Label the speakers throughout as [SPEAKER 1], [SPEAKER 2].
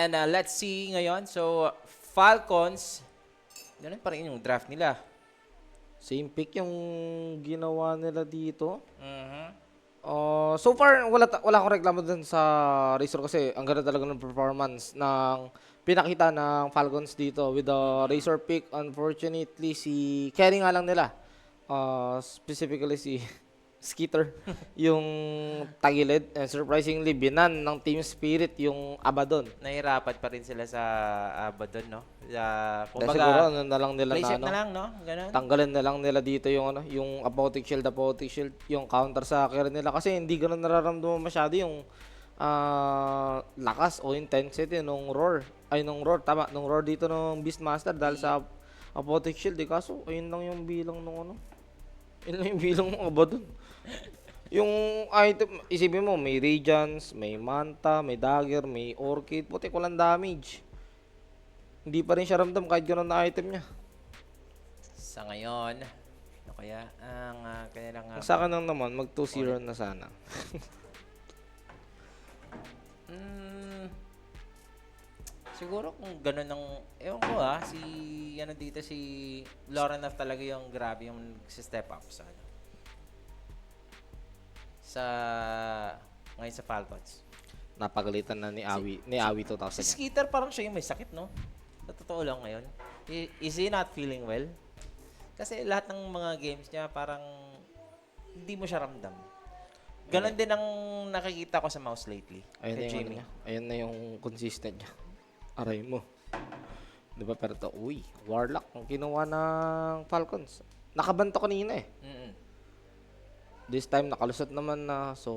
[SPEAKER 1] And let's see ngayon. So, Falcons, ganun pa rin yung draft nila.
[SPEAKER 2] Same pick yung ginawa nila dito.
[SPEAKER 1] Mhm.
[SPEAKER 2] So far, wala akong reklamo dun sa Razor kasi ang ganda talaga ng performance ng pinakita ng Falcons dito with the Razor pick. Unfortunately, si carry nga lang nila. Specifically si Skeeter, yung tagilid. And surprisingly, binan ng Team Spirit yung Abaddon.
[SPEAKER 1] Nahirapan pa rin sila sa Abaddon, no?
[SPEAKER 2] Dahil siguro
[SPEAKER 1] Kumbaga,
[SPEAKER 2] ano na lang nila
[SPEAKER 1] play
[SPEAKER 2] na
[SPEAKER 1] safe
[SPEAKER 2] ano,
[SPEAKER 1] na lang, no? Ganun.
[SPEAKER 2] tanggalin na lang nila dito yung ano, yung Apotic Shield, yung counter sa carry nila kasi hindi ganoon nararamdaman masyado yung lakas o intensity nung roar dito nung Beastmaster dahil sa Apotic Shield kaso ayun lang yung bilang nung ano. Yun lang yung bilang mo ba dun? Yung item, isipin mo, may Radiance, may Manta, may Dagger, may Orchid, puti ko lang damage. Hindi pa rin siya ramdam kahit gano'n na item niya.
[SPEAKER 1] Sa ngayon, ano kaya ang kanilang
[SPEAKER 2] Sa akin lang naman, mag 2-0 na sana.
[SPEAKER 1] siguro kung ganun ng ewan ko si ano dito si Lorenov talaga yung grabe yung step up sa ano. Sa ngayon sa Falcons.
[SPEAKER 2] Napagalitan na ni Awi
[SPEAKER 1] Si
[SPEAKER 2] 2000.
[SPEAKER 1] Skeeter parang siya yung may sakit, no? Sa totoo lang ngayon. Is he not feeling well? Kasi lahat ng mga games niya parang hindi mo siya ramdam. Ganon din ang nakikita ko sa mouse lately.
[SPEAKER 2] Ayun na
[SPEAKER 1] Kay
[SPEAKER 2] yung, ano
[SPEAKER 1] Jimmy.
[SPEAKER 2] niya. Ayun na yung consistent niya. Aray mo. Diba pero to, Warlock ang kinuha ng Falcons. Nakabanto kanina eh.
[SPEAKER 1] Mm-mm.
[SPEAKER 2] This time nakalusot naman na so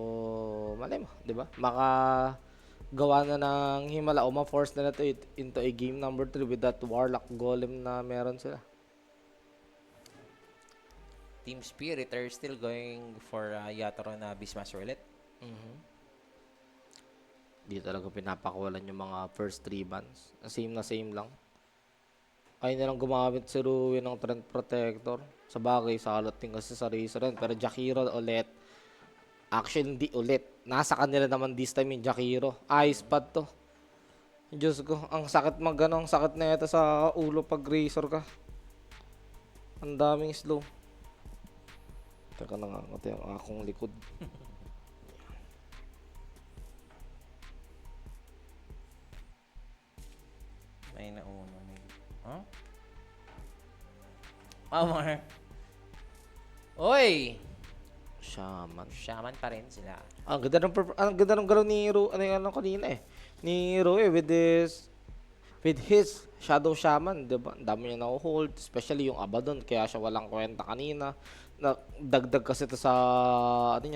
[SPEAKER 2] malay mo, 'di ba? Makagawa na ng himala o ma-force na to into a game number 3 with that Warlock Golem na meron sila.
[SPEAKER 1] Team Spirit are still going for Yatoro na Beastmaster ulit.
[SPEAKER 2] Di talaga pinapakawalan yung mga first 3 bans. Same lang. Ayaw nilang gumamit si Ruin ng Trend Protector. Sa bagay, salot din kasi sa Razor rin. Pero Jakiro ulit. Actually, hindi ulit. Nasa kanila naman this time yung Jakiro. Ice pad to. Diyos ko, ang sakit ang sakit na ito sa ulo pag Razor ka. Ang daming slow. Teka na nga, ito yung akong likod.
[SPEAKER 1] May nauna. Huh? Omar. Oy!
[SPEAKER 2] Shaman.
[SPEAKER 1] Pa rin sila.
[SPEAKER 2] Ang ganda ng galaw ni Ro, ano kanina eh. Ni Roe with his Shadow Shaman, 'di ba? Ang dami niya na-hold, especially yung Abaddon, kaya siya walang kwenta kanina. Na dagdag kasi to sa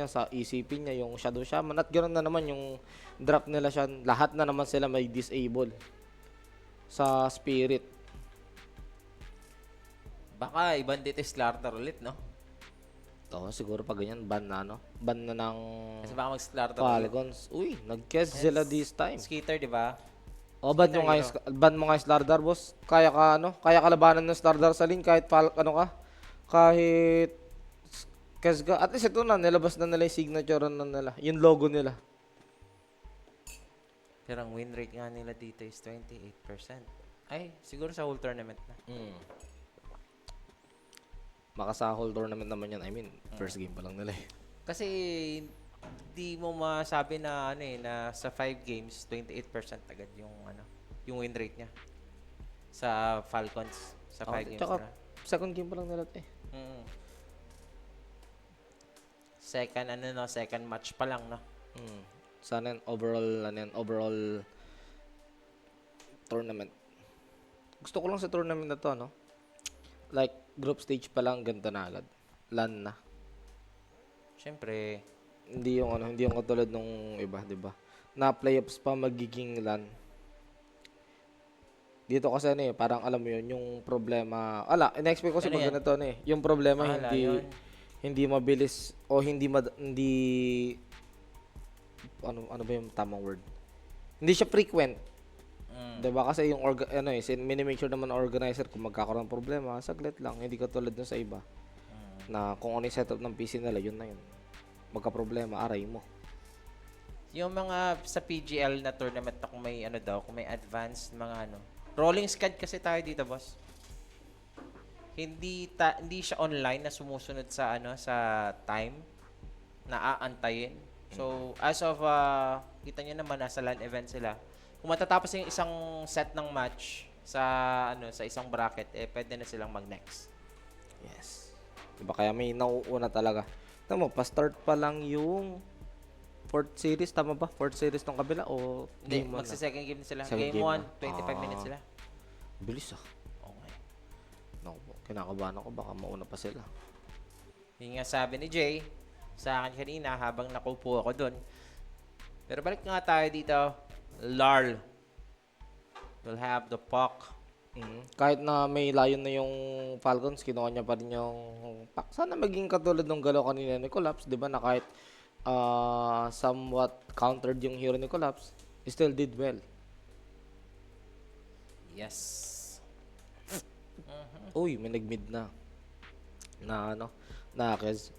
[SPEAKER 2] sa isipin niya yung Shadow Shaman at ganoon na naman yung drop nila siya. Lahat na naman sila may disable sa Spirit.
[SPEAKER 1] Baka ibang dito Slarter ulit, no?
[SPEAKER 2] Siguro pag ganyan ban na ng
[SPEAKER 1] Kasi baka mag-Slarter ulit.
[SPEAKER 2] Falcons. Nag-guess sila this time.
[SPEAKER 1] Skater, di ba?
[SPEAKER 2] Ban mo nga yung Slardar, boss. Kaya ka labanan ng Slardar sa lane kahit kahit Kesga. At least ito na, nilabas na nila yung signature na nila. Yung logo nila.
[SPEAKER 1] Pero ang win rate nga nila dito is 28%. Ay, siguro sa whole tournament na.
[SPEAKER 2] Maka sa whole tournament naman yan. I mean, first game pa lang nila eh.
[SPEAKER 1] Kasi di mo masabi na na sa 5 games 28% agad yung win rate niya sa Falcons sa 5 games
[SPEAKER 2] Tsaka,
[SPEAKER 1] na.
[SPEAKER 2] second game pa lang nila eh.
[SPEAKER 1] Second match pa lang, no?
[SPEAKER 2] Sana overall tournament. Gusto ko lang sa tournament na to, like, group stage pa lang, ganito na agad. LAN na.
[SPEAKER 1] Siyempre,
[SPEAKER 2] Hindi yung katulad nung iba, 'di ba? Na playoffs pa magiging LAN. Dito kasi parang alam mo yun, yung problema. In-expect ko kasi pag ganito yung problema hindi mabilis o hindi ano ba yung tamang word? Hindi siya frequent. 'Di ba? Kasi yung mini-make sure naman ng organizer kung magkakaroon ng problema, saglit lang, hindi katulad dun sa iba. Na kung ano yung setup ng PC nila, yun na yun. Magka-problema, aray mo.
[SPEAKER 1] Yung mga sa PGL na tournament na kung may ano daw, kung may advanced mga ano. Rolling scad kasi tayo dito, boss. Hindi siya online na sumusunod sa ano sa time na aantayin. So, as of kita nyo naman nasa LAN event sila. Kung matatapos yung isang set ng match sa ano sa isang bracket, pwede na silang mag-next.
[SPEAKER 2] Yes. Diba kaya may nauuna talaga. Tama mo, pa-start pa lang yung fourth series, tama ba? Fourth series tong kabila o
[SPEAKER 1] Hindi,
[SPEAKER 2] game 1 na?
[SPEAKER 1] magsa-second game na sila.
[SPEAKER 2] Second
[SPEAKER 1] Game
[SPEAKER 2] game
[SPEAKER 1] 1,
[SPEAKER 2] na.
[SPEAKER 1] 25 minutes sila.
[SPEAKER 2] Bilis ah.
[SPEAKER 1] Okay.
[SPEAKER 2] Naku po, kinakabahan ako, baka mauna pa sila.
[SPEAKER 1] Yung nga sabi ni Jay sa akin kanina habang nakupo ako doon. Pero balik nga tayo dito. Larl will have the puck.
[SPEAKER 2] Kahit na may layon na yung Falcons, kinuha niya pa rin yung pack. Sana maging katulad ng galaw kanina ni Collapse, di ba? Na kahit somewhat countered yung hero ni Collapse, he still did well.
[SPEAKER 1] Yes.
[SPEAKER 2] Uy, may nag-mid na. Na ano, na Kez.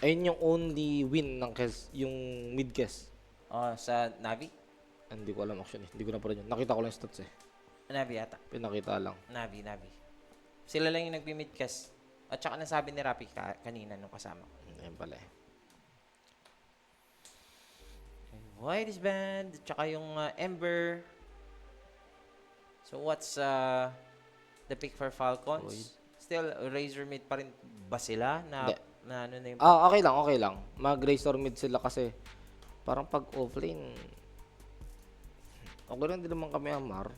[SPEAKER 2] Ayun yung only win ng Kez, yung mid Kez.
[SPEAKER 1] Oh, sa Navi?
[SPEAKER 2] Hindi ko alam actually. Hindi ko na pa rin yun. Nakita ko lang yung stats eh.
[SPEAKER 1] Navi ata.
[SPEAKER 2] Pinakita lang.
[SPEAKER 1] Navi. Sila lang yung nagbi-midcast. At saka nasabi ni Rapi kanina nung kasama ko.
[SPEAKER 2] Ayun pala eh.
[SPEAKER 1] White is banned. At saka yung Ember. So what's the pick for Falcons?
[SPEAKER 2] Void.
[SPEAKER 1] Still, Razor mid pa rin ba sila? Na,
[SPEAKER 2] Hindi.
[SPEAKER 1] na ano na yung...
[SPEAKER 2] Okay lang. Mag-race or mid sila kasi parang pag offlane, okay lang din naman kami Amar.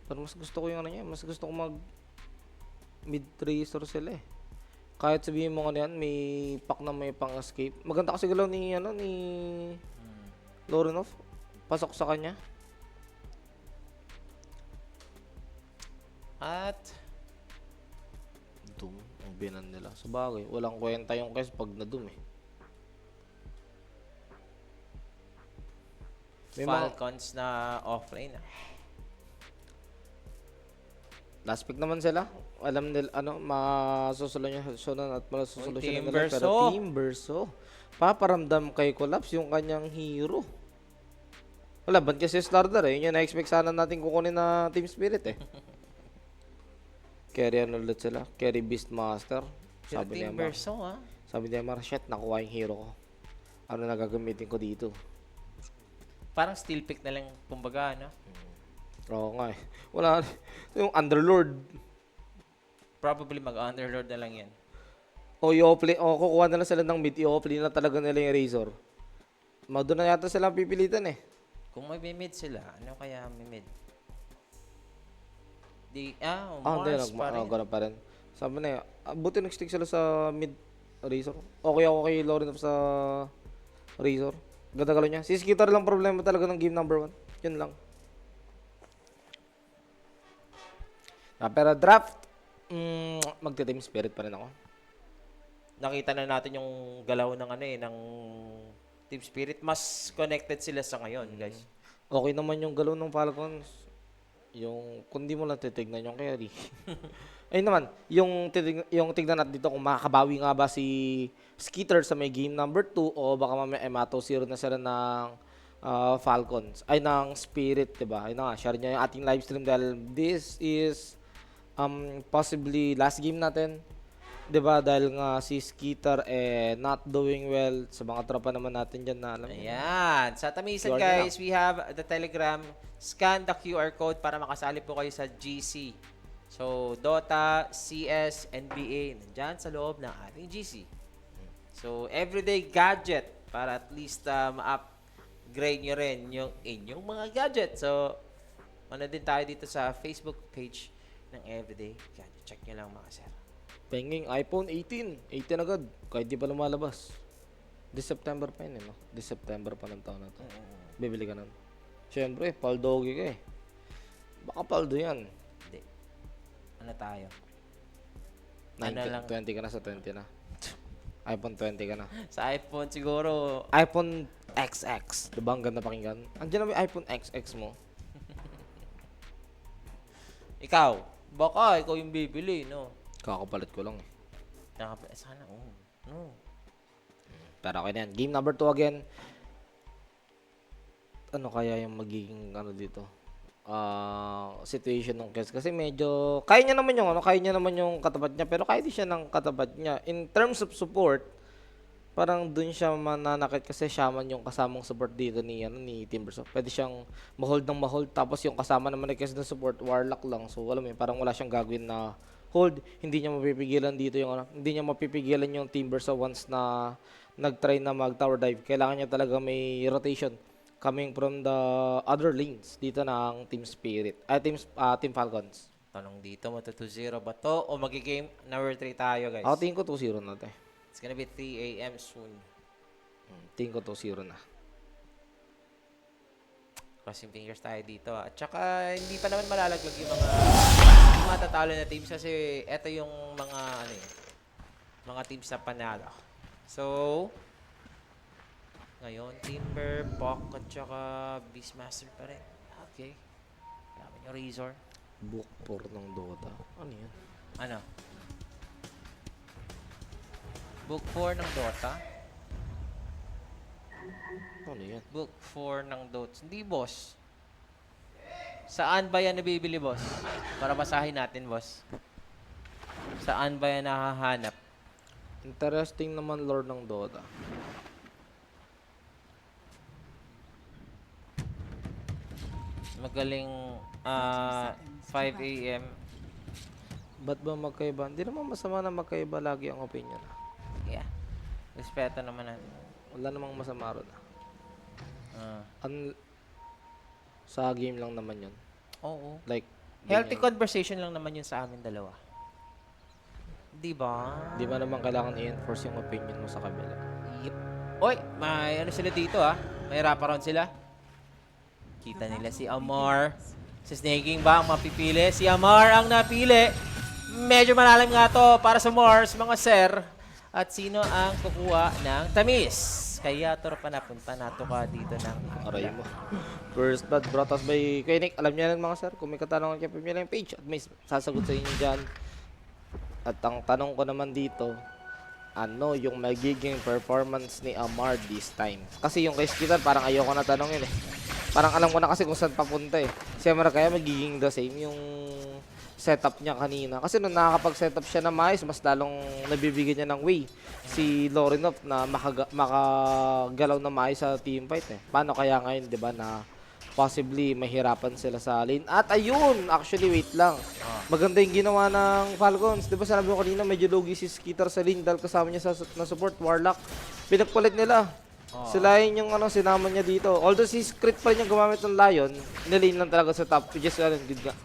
[SPEAKER 2] Pero mas gusto ko yung ano niya, mas gusto ko mag mid tracer sila eh. Kahit sabihin mo ano yan, may pack na may pang escape. Maganda kasi galaw ni ano ni Lorinov. Pasok sa kanya.
[SPEAKER 1] At
[SPEAKER 2] Doom ang binan nila. Sa bagay, walang kwenta yung Kes pag na-doom eh. May mga
[SPEAKER 1] Falcons na offlane.
[SPEAKER 2] last pick naman sila. Alam nila ano, masusolusyonan at masusolusyonan
[SPEAKER 1] Team
[SPEAKER 2] nila. Pero
[SPEAKER 1] Verso.
[SPEAKER 2] Team Verso, paparamdam kay Collapse yung kanyang hero. Wala, ba't kasi starter eh. Yun yung na-expect sana natin kukunin na Team Spirit eh. Carry ano ulit sila? Carry Beastmaster.
[SPEAKER 1] Pero
[SPEAKER 2] Sabi niya,
[SPEAKER 1] Team Verso,
[SPEAKER 2] sabi niya, shit, nakuha yung hero ko. Ano na gagamitin ko dito?
[SPEAKER 1] Parang steel pick na lang, kumbaga, no?
[SPEAKER 2] Oo nga eh. Wala, yung Underlord.
[SPEAKER 1] Probably mag-underlord na lang yan.
[SPEAKER 2] O kukuha na lang sila ng mid, i-offlane na talaga nila yung Razor. Doon na yata sila pipilitan eh.
[SPEAKER 1] Kung may mid sila, ano kaya may mid?
[SPEAKER 2] Hindi,
[SPEAKER 1] Mars pa rin.
[SPEAKER 2] ganun pa rin. Sabi na buti nag-stick sila sa mid Razor. Okay ako kay Lorinov sa Razor. Ganda galo niya. Si Skitter lang problema talaga ng game number 1. Yun lang. Pero draft, magte-team spirit pa rin ako.
[SPEAKER 1] Nakita na natin yung galaw ng ng Team Spirit. Mas connected sila sa ngayon, guys.
[SPEAKER 2] Okay naman yung galaw ng Falcons. Yung, kundi mo lang titignan yung carry. Ayun naman, yung tignan natin dito kung makakabawi nga ba si Skitter sa may game number 2 o baka mamaya Emato 0 na sila ng Falcons. Ay, ng Spirit, diba? Ayun na nga, share niya yung ating live stream dahil this is possibly last game natin. 'Di ba? Dahil nga si Skitter not doing well sa mga tropa naman natin diyan na alam niyo.
[SPEAKER 1] Ayan. Sa Tamisan,
[SPEAKER 2] QR
[SPEAKER 1] guys, we have the Telegram. Scan the QR code para makasali po kayo sa GC. So, Dota, CS, NBA, nandyan sa loob ng ating GC. So, everyday gadget para at least ma-upgrade nyo rin yung inyong mga gadget. So, ano din tayo dito sa Facebook page ng Everyday Gadget. Check nyo lang mga sir.
[SPEAKER 2] Penging iPhone 18. 18 agad. Kahit di pa lumalabas. This September pa yun, no? This September pa ng taon na to. Bibili ka nun. Siyempre, paldogi ka eh. Baka paldo yan.
[SPEAKER 1] Hindi. Ano tayo?
[SPEAKER 2] 19,
[SPEAKER 1] Ano lang?
[SPEAKER 2] 20 ka na sa 20 na. iPhone 20 ka na.
[SPEAKER 1] Sa iPhone siguro,
[SPEAKER 2] iPhone XX. Diba ang ganda pakinggan? Andiyan na may iPhone XX mo.
[SPEAKER 1] ikaw, baka ikaw yung bibili, no?
[SPEAKER 2] Kakapalit ko lang eh.
[SPEAKER 1] Sana, no.
[SPEAKER 2] Pero okay na yan. Game number 2 again. Ano kaya yung magiging ano dito? Situation ng Kels kasi medyo kaya niya naman yung katapat niya pero kaya di siya ng katapat niya. In terms of support, parang dun siya mananakit kasi Shaman yung kasamang support dito ni Timbersaw. Pwede siyang ma-hold ng ma-hold tapos yung kasama naman ni Kels na support Warlock lang. So alam mo yun, parang wala siyang gagawin na hold. Hindi niya mapipigilan dito hindi niya mapipigilan yung Timbersaw once na nag-try na mag-tower dive. Kailangan niya talaga may rotation coming from the other lanes dito ng Team Spirit. Team Falcons.
[SPEAKER 1] Tanong dito, matu 2-0 ba to? O magigame number 3 tayo, guys?
[SPEAKER 2] Ako tingin ko 2-0 na to.
[SPEAKER 1] It's gonna be 3 a.m. soon.
[SPEAKER 2] Tingin ko 2-0 na.
[SPEAKER 1] Crossing fingers tayo dito. At saka, hindi pa naman malalaglag yung mga tatalo na teams kasi eto yung mga teams na panalo. So, ngayon, Timber, Pok, at saka Beastmaster pa rin. Okay. Kailangan yung Razor.
[SPEAKER 2] Book 4 ng Dota. Ano yan?
[SPEAKER 1] Ano? Book 4 ng Dota?
[SPEAKER 2] Ano yan?
[SPEAKER 1] Book 4 ng Dota. Hindi, boss. Saan ba yan nabibili, boss? Para basahin natin, boss. Saan ba yan nahahanap?
[SPEAKER 2] Interesting naman lore ng Dota.
[SPEAKER 1] Magaling 5 a.m.
[SPEAKER 2] Ba't ba magkaiba? Hindi naman masama na magkaiba lagi ang opinion.
[SPEAKER 1] Yeah. Respeto naman natin.
[SPEAKER 2] Wala namang masama ron.
[SPEAKER 1] Ah.
[SPEAKER 2] Sa game lang naman yun.
[SPEAKER 1] Oo.
[SPEAKER 2] Like,
[SPEAKER 1] Healthy
[SPEAKER 2] ganyan.
[SPEAKER 1] conversation lang naman yun sa amin dalawa. Di ba?
[SPEAKER 2] Di ba naman kailangan i-enforce yung opinion mo sa kabila?
[SPEAKER 1] Yep. Oy, may ano sila dito May wraparound sila. Kita nila si Amar. Si Snaking ba ang mapipili? Si Amar ang napili. Medyo malalim nga to para sa Mars, mga sir. At sino ang kukuha ng tamis? Kaya pa napunta nato ka dito ng
[SPEAKER 2] Aray mo. First blood brought us by Quenic. Alam niya lang mga sir, kung may katanungan kayo, pamilya yung page at may sasagot sa inyo dyan. At ang tanong ko naman dito, ano yung magiging performance ni Amar this time? Kasi yung kay Skitan, parang ayoko na tanongin Parang alam ko na kasi kung saan papunta Si Amar kaya magiging the same yung setup niya kanina. Kasi nung nakakapag-setup siya na maayos, mas lalong nabibigyan niya ng way. Si Lorinov na makagalaw na maayos sa team fight Paano kaya ngayon, di ba, na possibly mahirapan sila sa lane. At ayun, actually wait lang. Maganda yung ginawa ng Falcons. Di ba sabi ko kanina, medyo lugi si Skitter sa lane dahil kasama niya na support, Warlock. Pinagpalit nila. Sila yung sinama niya dito. Although si Crit pa rin yung gumamit ng Lion, nilane lang talaga sa top. Just good nga.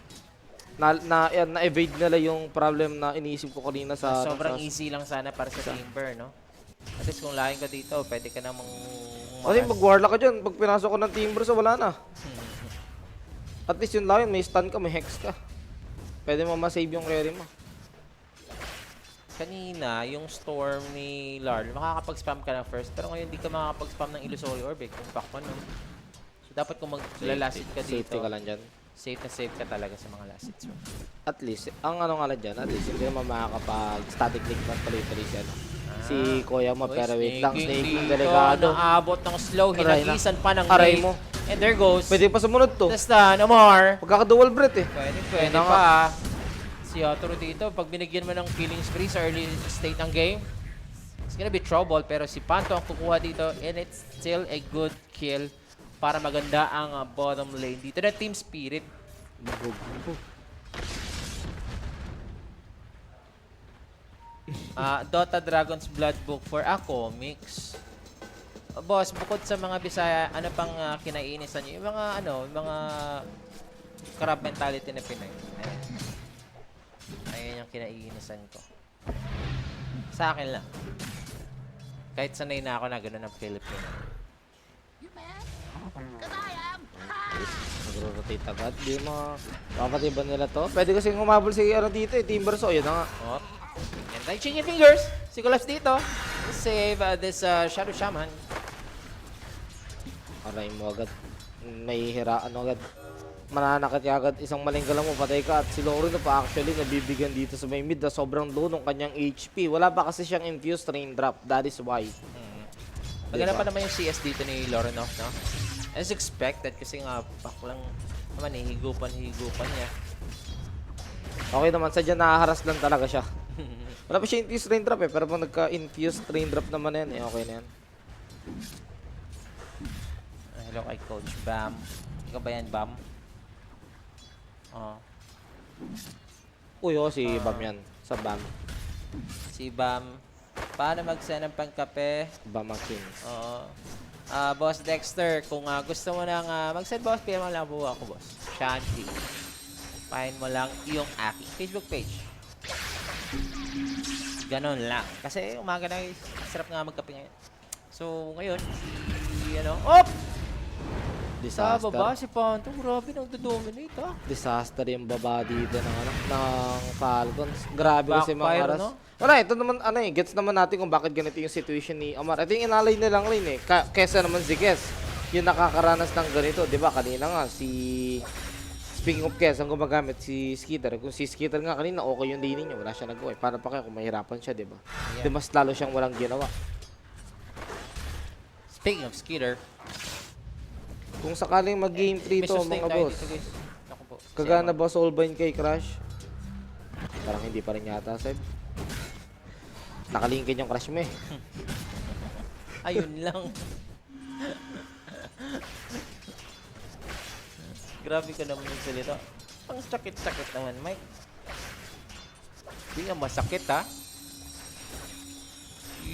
[SPEAKER 2] Na-evade nila yung problem na iniisip ko kanina sa...
[SPEAKER 1] Sobrang easy lang sana para sa Timber, no? At least kung lahin ka dito, pwede ka namang...
[SPEAKER 2] Kasi mag-warlock ka dyan, pag pinasok ko ng Timber sa wala na. At least yung Lion, may stun ka, may hex ka. Pwede mo ma-save yung carry mo.
[SPEAKER 1] Kanina, yung storm ni Larl, makakapag-spam ka na first, pero ngayon hindi ka makakapag-spam ng Illusory Orb kung back pa, no? So dapat kung maglalasit ka dito,
[SPEAKER 2] Safety ka lang dyan.
[SPEAKER 1] safe na safe ka talaga sa mga last hits mo.
[SPEAKER 2] At least, ang nga lang dyan, at least hindi naman makakapag-static link man tuloy-tuloy siya. Si Kuya mo, pero wait lang, snaking delikado.
[SPEAKER 1] Naabot ng slow,
[SPEAKER 2] Aray na.
[SPEAKER 1] hinagisan pa ng
[SPEAKER 2] Aray
[SPEAKER 1] nade.
[SPEAKER 2] mo.
[SPEAKER 1] And there goes.
[SPEAKER 2] Pwede pa sumunod to.
[SPEAKER 1] The stun, Amar.
[SPEAKER 2] Pagkaka-dual breath
[SPEAKER 1] Pwede
[SPEAKER 2] na
[SPEAKER 1] pa. Si Otoro dito, pag binigyan mo ng killing spree sa early state ng game, it's gonna be trouble. Pero si Panto ang kukuha dito, and it's still a good kill para maganda ang bottom lane dito na Team Spirit. Dota Dragon's Blood Book for a comics. Boss, bukod sa mga Bisaya, ano pang kinaiinisan niyo? Yung mga crab mentality na Pinoy. Ayun yung kinaiinisan ko. Sa akin lang. Kahit sanay na ako na gano'n ng Filipino.
[SPEAKER 2] Nagro-rotate agad. Di mo papatiban nila to. Pwede kasi humabol si dito Timbersaw. Yun na nga.
[SPEAKER 1] Oh. And like change your fingers. Si Kulas dito. Save this Shadow Shaman.
[SPEAKER 2] Aray mo agad. May hiraan agad. Mananakit niya agad. Isang maling galaw mo, patay ka. At si Lorino pa actually nabibigyan dito sa may mid na sobrang low ng kanyang HP. Wala pa kasi siyang infused raindrop. That is why.
[SPEAKER 1] Maganda pa naman yung CS dito ni Lorenov, no? As expected, kasi nga, baklang naman eh, higupan niya.
[SPEAKER 2] Okay naman, sadya nakaharas lang talaga siya. Wala pa siya infused raindrop eh, pero pag nagka-infused raindrop naman yan, eh, okay na yan.
[SPEAKER 1] Hello kay Coach Bam. Ikaw ba yan, Bam? Oh.
[SPEAKER 2] Uy, si Bam yan. Sa Bam.
[SPEAKER 1] Si Bam. Paano mag-send ng pangkape?
[SPEAKER 2] Bam ang Kings.
[SPEAKER 1] Oo. Boss Dexter, kung gusto mo nang mag-send, boss, PM mo lang po ako, boss. Shanti. Pahin mo lang yung aking Facebook page. Ganon lang. Kasi umaga na, sarap nga magkape ngayon. So, ngayon, op! Sa
[SPEAKER 2] Disaster.
[SPEAKER 1] baba, si Panto, grabe, nagdo-dominate,
[SPEAKER 2] Disaster yung baba dito ng Falcons. Grabe kasi mga
[SPEAKER 1] Backfire,
[SPEAKER 2] oras.
[SPEAKER 1] no?
[SPEAKER 2] Wala, ito naman, gets naman natin kung bakit ganito yung situation ni Amar. Ito yung inalay nilang rin eh. Kesa naman si Kes, yung nakakaranas ng ganito. Di ba, kanina nga, speaking of Kes, ang gumagamit si Skitter. Kung si Skitter nga kanina, okay yung laning niya. Wala siya nagawa. Para pa kaya kung mahirapan siya, di ba?
[SPEAKER 1] Yeah.
[SPEAKER 2] Di mas lalo siyang walang ginawa.
[SPEAKER 1] Speaking of Skeeter,
[SPEAKER 2] Kung sakaling mag-game 3
[SPEAKER 1] may
[SPEAKER 2] to,
[SPEAKER 1] sustain
[SPEAKER 2] mga
[SPEAKER 1] tayo
[SPEAKER 2] boss.
[SPEAKER 1] dito, guys. Naku po.
[SPEAKER 2] Kagana ba Soulbind kay Crash? Parang hindi pa rin yata, Seb. Nakalingkin yung Crash mo eh.
[SPEAKER 1] Ayun lang. Grabe ka naman yung salita. Ang sakit-sakit naman, Mike. Hindi nga masakit, ha?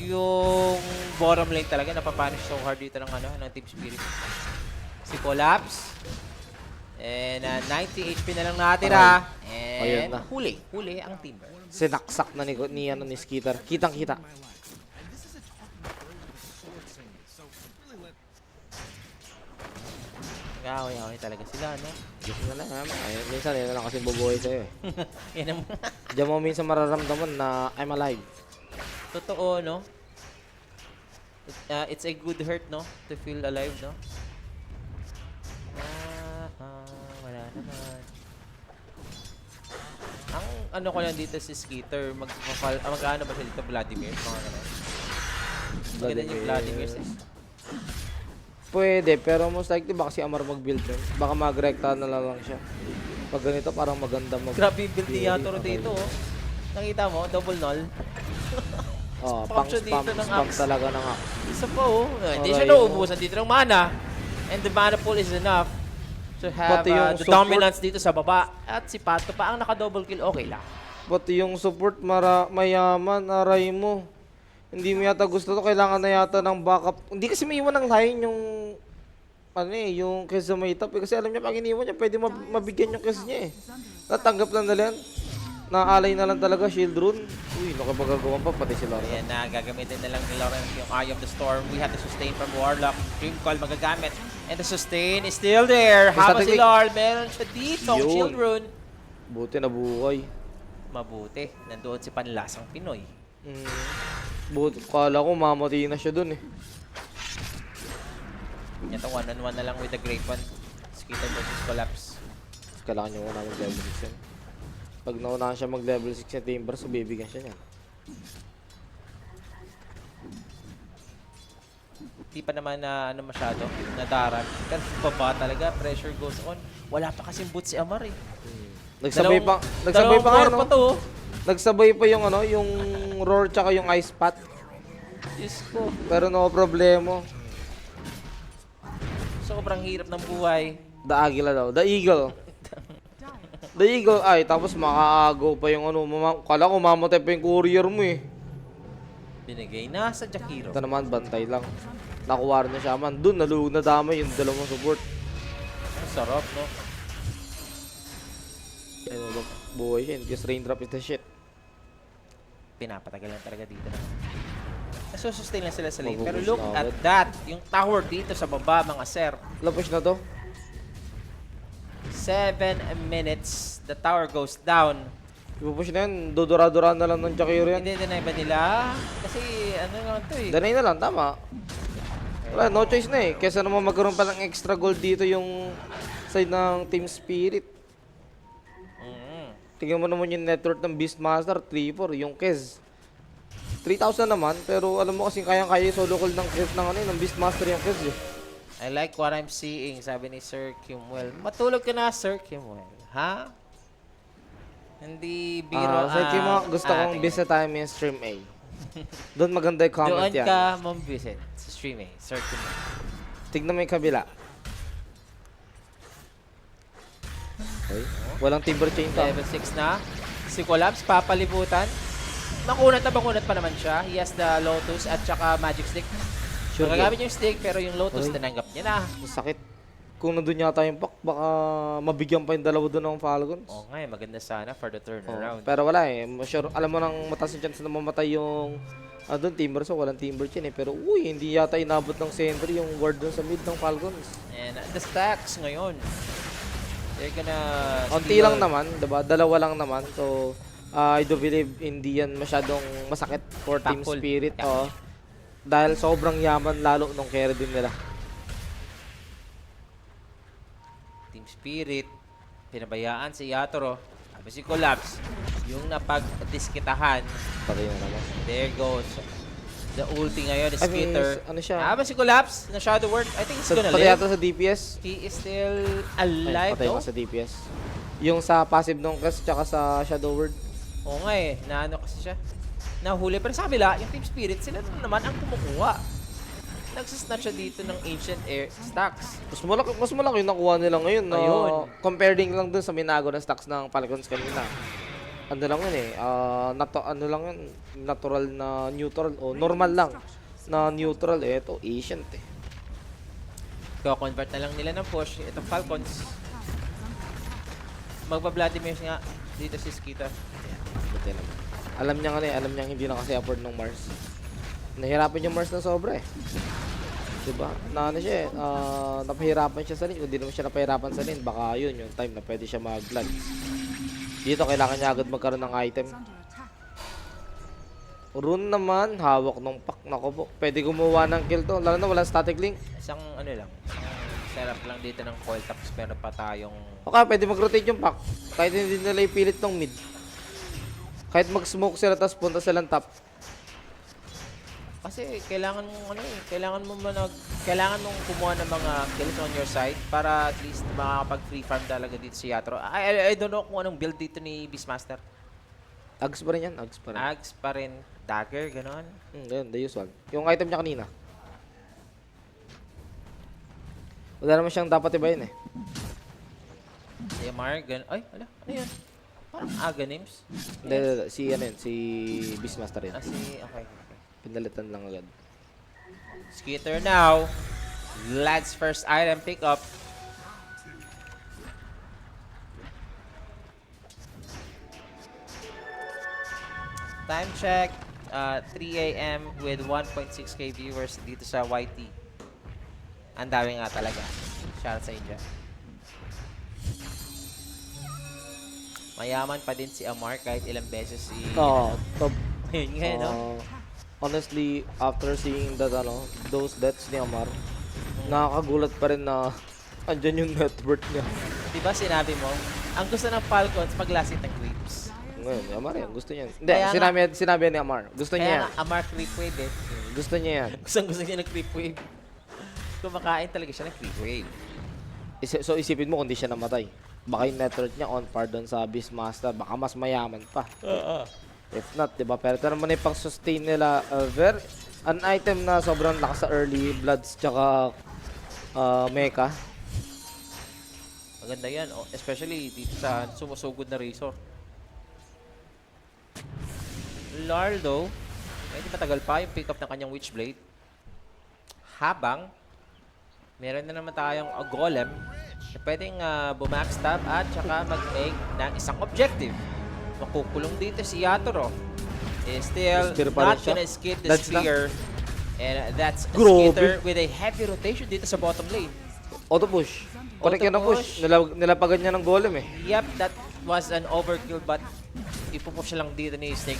[SPEAKER 1] Yung bottom lane talaga, napapanish so hard dito ng, ng Team Spirit. Si Collapse. And 90 HP na lang natira.
[SPEAKER 2] Ayun
[SPEAKER 1] And
[SPEAKER 2] na.
[SPEAKER 1] huli ang team.
[SPEAKER 2] Sinaksak na ni Skitter. Kitang-kita.
[SPEAKER 1] Nag-away-away talaga sila, no?
[SPEAKER 2] Gusto na lang, ayun, minsan yun na lang kasi bubuhay sa'yo eh.
[SPEAKER 1] Yan ang
[SPEAKER 2] Diyan mo minsan mararamdaman na I'm alive.
[SPEAKER 1] totoo, no? It's a good hurt, no? To feel alive, no? Wala naman. Ang ano ko lang dito si Skeeter, mag-ano ba siya dito? Vladimir? Mga ganun. Maganda yung Vladimir.
[SPEAKER 2] Pwede, pero most likely baka si Amar mag-build nun. Baka mag-recta na lang siya. Pag ganito, parang maganda
[SPEAKER 1] Grabe yung build ni Yatoro dito, oh. Nakita mo? Double null.
[SPEAKER 2] Pang
[SPEAKER 1] siya
[SPEAKER 2] spam,
[SPEAKER 1] dito ng
[SPEAKER 2] spam
[SPEAKER 1] axe.
[SPEAKER 2] talaga ng axe.
[SPEAKER 1] Isa pa, oh. Hindi siya
[SPEAKER 2] Aray mo.
[SPEAKER 1] nauubusan dito ng mana. And the mana pool is enough to have
[SPEAKER 2] Pati yung
[SPEAKER 1] the
[SPEAKER 2] support.
[SPEAKER 1] dominance dito sa baba. At si Pato pa ang naka-double kill, okay lang.
[SPEAKER 2] Pati yung support mayaman, aray mo. Hindi mo yata gusto to, kailangan na yata ng backup. Hindi kasi may iwan ng line yung yung kes sa may top. Kasi alam niya, pag iniwan niya, pwede mabigyan yung kes niya eh. Natanggap lang nila yan. Naalay na lang talaga, shield rune. Uy, nakapagagawan pa, pati si Laura.
[SPEAKER 1] Ayan na, gagamitin na lang ni Lauren yung Eye of the Storm. We have the sustain from Warlock. Dream Call magagamit. And the sustain is still there. Habang si
[SPEAKER 2] Static.
[SPEAKER 1] Lord, meron siya dito.
[SPEAKER 2] Yun.
[SPEAKER 1] Shield rune.
[SPEAKER 2] Buti na buhay.
[SPEAKER 1] Mabuti. Nandoon si Panlasang Pinoy.
[SPEAKER 2] Buti, kala ko mamatay na siya dun eh.
[SPEAKER 1] Ito, one-on-one na lang with the Great One. Skeeter versus Collapse.
[SPEAKER 2] Kailangan niya muna mag-level 6 yan. Pag naunahan siya mag-level 6 sa Timber, so bibigyan siya niyan.
[SPEAKER 1] Di pa naman na masyado, nadarag. Pero baba talaga, pressure goes on. Wala pa kasing boot si Amar eh.
[SPEAKER 2] Nagsabay pa
[SPEAKER 1] dalawang
[SPEAKER 2] nga
[SPEAKER 1] core
[SPEAKER 2] no?
[SPEAKER 1] pa to. Oh.
[SPEAKER 2] Nagsabay pa yung yung roar tsaka yung ice pat.
[SPEAKER 1] Diyos ko.
[SPEAKER 2] Pero no problemo.
[SPEAKER 1] Sobrang hirap ng buhay.
[SPEAKER 2] The Agila daw. The Eagle. The Eagle. Ay, tapos makaagaw pa yung kala ko mamatay pa yung courier mo eh.
[SPEAKER 1] Binigay na sa Jakiro.
[SPEAKER 2] Ito naman, bantay lang. Nakuwar na siya man. Doon, nalulog na damay yung dalawang support.
[SPEAKER 1] Ang sarap, no?
[SPEAKER 2] Ayun, buhay siya. Just raindrop is the shit.
[SPEAKER 1] Pinapatagal lang talaga dito. Nasusustain lang sila sa lane. Pero
[SPEAKER 2] Magugus
[SPEAKER 1] look
[SPEAKER 2] na
[SPEAKER 1] at
[SPEAKER 2] agad.
[SPEAKER 1] that. Yung tower dito sa baba, mga sir.
[SPEAKER 2] Lapos na to.
[SPEAKER 1] 7 minutes. The tower goes down.
[SPEAKER 2] Ipupush na yan. Dudura-dura na lang ng Jakiro yan.
[SPEAKER 1] Hindi deny ba nila? Kasi ano naman to eh.
[SPEAKER 2] Danay na lang, tama. Wala, no choice na eh. Kesa naman magkaroon pa ng extra gold dito yung side ng Team Spirit. Tingnan mo naman yung network ng Beastmaster, 3-4, yung Kez. 3,000 naman, pero alam mo kasi kayang-kaya yung solo call ng Chris ng ano yun, ng Beastmaster yung Chris eh.
[SPEAKER 1] I like what I'm seeing, sabi ni Sir Kimwell. Matulog ka na, Sir Kimwell. Ha? Hindi biro
[SPEAKER 2] Sir Kim, gusto kong
[SPEAKER 1] ating-
[SPEAKER 2] visit tayo yung stream A. Doon maganda yung comment
[SPEAKER 1] Doon
[SPEAKER 2] yan.
[SPEAKER 1] ka mong-visit sa stream eh, Sir Kimwell.
[SPEAKER 2] Tignan mo yung kabila. Okay. Walang timber chain to.
[SPEAKER 1] Level 6 na. Si Collapse, papalibutan. Makunat na bakunat pa naman siya. He has the Lotus at saka Magic Stick.
[SPEAKER 2] Sure
[SPEAKER 1] Magagamit yung stick pero yung Lotus
[SPEAKER 2] Okay.
[SPEAKER 1] tinanggap niya na.
[SPEAKER 2] Masakit. Kung nandun yata yung pack, baka mabigyan pa yung dalawa doon ng Falcons.
[SPEAKER 1] Oo nga eh, maganda sana for the
[SPEAKER 2] Oo.
[SPEAKER 1] turnaround.
[SPEAKER 2] Pero wala eh. Sure, alam mo nang mataas yung chance na mamatay yung doon timber, so walang timber chain eh. Pero uy, hindi yata inabot ng sentry yung ward doon sa mid ng Falcons.
[SPEAKER 1] And the stacks ngayon. They're gonna...
[SPEAKER 2] Konti lang naman, diba? Dalawa lang naman. So, I do believe hindi yan masyadong masakit for Team
[SPEAKER 1] Tactful.
[SPEAKER 2] Spirit.
[SPEAKER 1] Yeah.
[SPEAKER 2] Oo. Dahil sobrang yaman lalo nung carry din nila.
[SPEAKER 1] Team Spirit. Pinabayaan si Yatoro. Sabi si Collapse. Yung napag-diskitahan.
[SPEAKER 2] Patay na naman.
[SPEAKER 1] There goes. The ulti ngayon, the
[SPEAKER 2] I mean,
[SPEAKER 1] skitter.
[SPEAKER 2] ano siya?
[SPEAKER 1] Ba si Collapse na Shadow Word? I think it's gonna
[SPEAKER 2] Patay
[SPEAKER 1] live.
[SPEAKER 2] yata sa DPS.
[SPEAKER 1] He is still
[SPEAKER 2] Ay,
[SPEAKER 1] alive,
[SPEAKER 2] patay
[SPEAKER 1] no?
[SPEAKER 2] pa sa DPS. Yung sa passive nung Cast tsaka sa Shadow Word.
[SPEAKER 1] Oo nga eh, naano kasi siya. Nahuli. Pero sa kabila, yung Team Spirit, sila na naman ang kumukuha. Nagsasnatch siya dito ng Ancient Air stacks.
[SPEAKER 2] Mas malaki yung nakuha nila ngayon. Na
[SPEAKER 1] Ayun.
[SPEAKER 2] comparing lang dun sa minago na stacks ng Falcons kanina. Ano lang yun eh. Ano lang yun. Natural na neutral. O normal lang na neutral. Eh, ito, ancient eh.
[SPEAKER 1] Ko-convert na lang nila ng push. Itong Falcons. Magpa-Vladimir nga dito si Skita.
[SPEAKER 2] Buti naman. Alam niya nga alam niya hindi na kasi afford ng Mars. Nahirapan yung Mars na sobra eh. Diba? Na ano siya eh, napahirapan siya sa lane. Kung di naman siya napahirapan sa lane, baka yun yung time na pwede siya mag-glad. Dito, kailangan niya agad magkaroon ng item. Rune naman, hawak ng pack. Nako po, pwede gumawa ng kill to. Lalo na walang static link.
[SPEAKER 1] Isang ano lang. Setup lang dito ng coil tapos meron pa tayong...
[SPEAKER 2] Okay, pwede mag-rotate yung pack. Kahit hindi nila ipilit ng mid. Kahit mag-smoke sila tapos punta silang top.
[SPEAKER 1] Kasi kailangan mong ano eh, kailangan mong kumuha ng mga kills on your side para at least makakapag free farm talaga dito si Yatoro. I don't know kung anong build dito ni Beastmaster.
[SPEAKER 2] Ags pa rin yan, Ags pa rin.
[SPEAKER 1] Ags pa rin, dagger, ganon.
[SPEAKER 2] Yun, the usual. Yung item niya kanina. Wala naman siyang dapat ibayin eh.
[SPEAKER 1] Si Amar, ay, wala, ano yun? Parang Aghanim.
[SPEAKER 2] Hindi, si ano yun, si Beastmaster yun.
[SPEAKER 1] Okay.
[SPEAKER 2] Pinalitan lang agad.
[SPEAKER 1] Skitter now. Lad's first item pick up. Time check, 3 a.m. with 1.6k viewers dito sa YT. Ang dami nga talaga. Shoutout sa inyo. Mayaman pa din si Amar kahit ilang beses si...
[SPEAKER 2] Oo, top.
[SPEAKER 1] Ayun nga, no?
[SPEAKER 2] Honestly, after seeing that, those deaths ni Amar, nakakagulat pa rin na andyan yung net worth niya.
[SPEAKER 1] Diba sinabi mo, ang gusto ng Falcons maglasit ng creeps.
[SPEAKER 2] Ngayon, Amar yan, gusto niya. Hindi,
[SPEAKER 1] Kaya nga-
[SPEAKER 2] sinabi ni Amar. Gusto niya
[SPEAKER 1] Kaya
[SPEAKER 2] yan.
[SPEAKER 1] nga, Amar creep wave eh.
[SPEAKER 2] Gusto niya yan.
[SPEAKER 1] Gusto niya ng creep wave. Kumakain talaga siya ng creep wave.
[SPEAKER 2] So isipin mo kung di siya namatay. Baka yung net worth niya on par doon sa Beastmaster. Baka mas mayaman pa. If not, diba? Pero ito naman yung pang-sustain nila. An item na sobrang lakas sa early Bloods tsaka Mecha.
[SPEAKER 1] Maganda yan. Oh, especially dito sa sumusugod na Razor. Lardo, medyo matagal pa yung pick up ng kanyang Witchblade. Habang, meron na naman tayong Golem na pwedeng bumackstab at saka mag-make ng isang objective. Makukulong dito si Yatoro. Is still
[SPEAKER 2] Spear pa rin
[SPEAKER 1] not
[SPEAKER 2] siya.
[SPEAKER 1] gonna skip the
[SPEAKER 2] That's na.
[SPEAKER 1] spear. And that's a
[SPEAKER 2] Grabe.
[SPEAKER 1] skitter with a heavy rotation dito sa bottom lane.
[SPEAKER 2] Auto push. Correct yan na
[SPEAKER 1] Auto-push.
[SPEAKER 2] push. Nilapagan niya ng golem eh.
[SPEAKER 1] Yep, that was an overkill but ipupush lang dito ni Snake.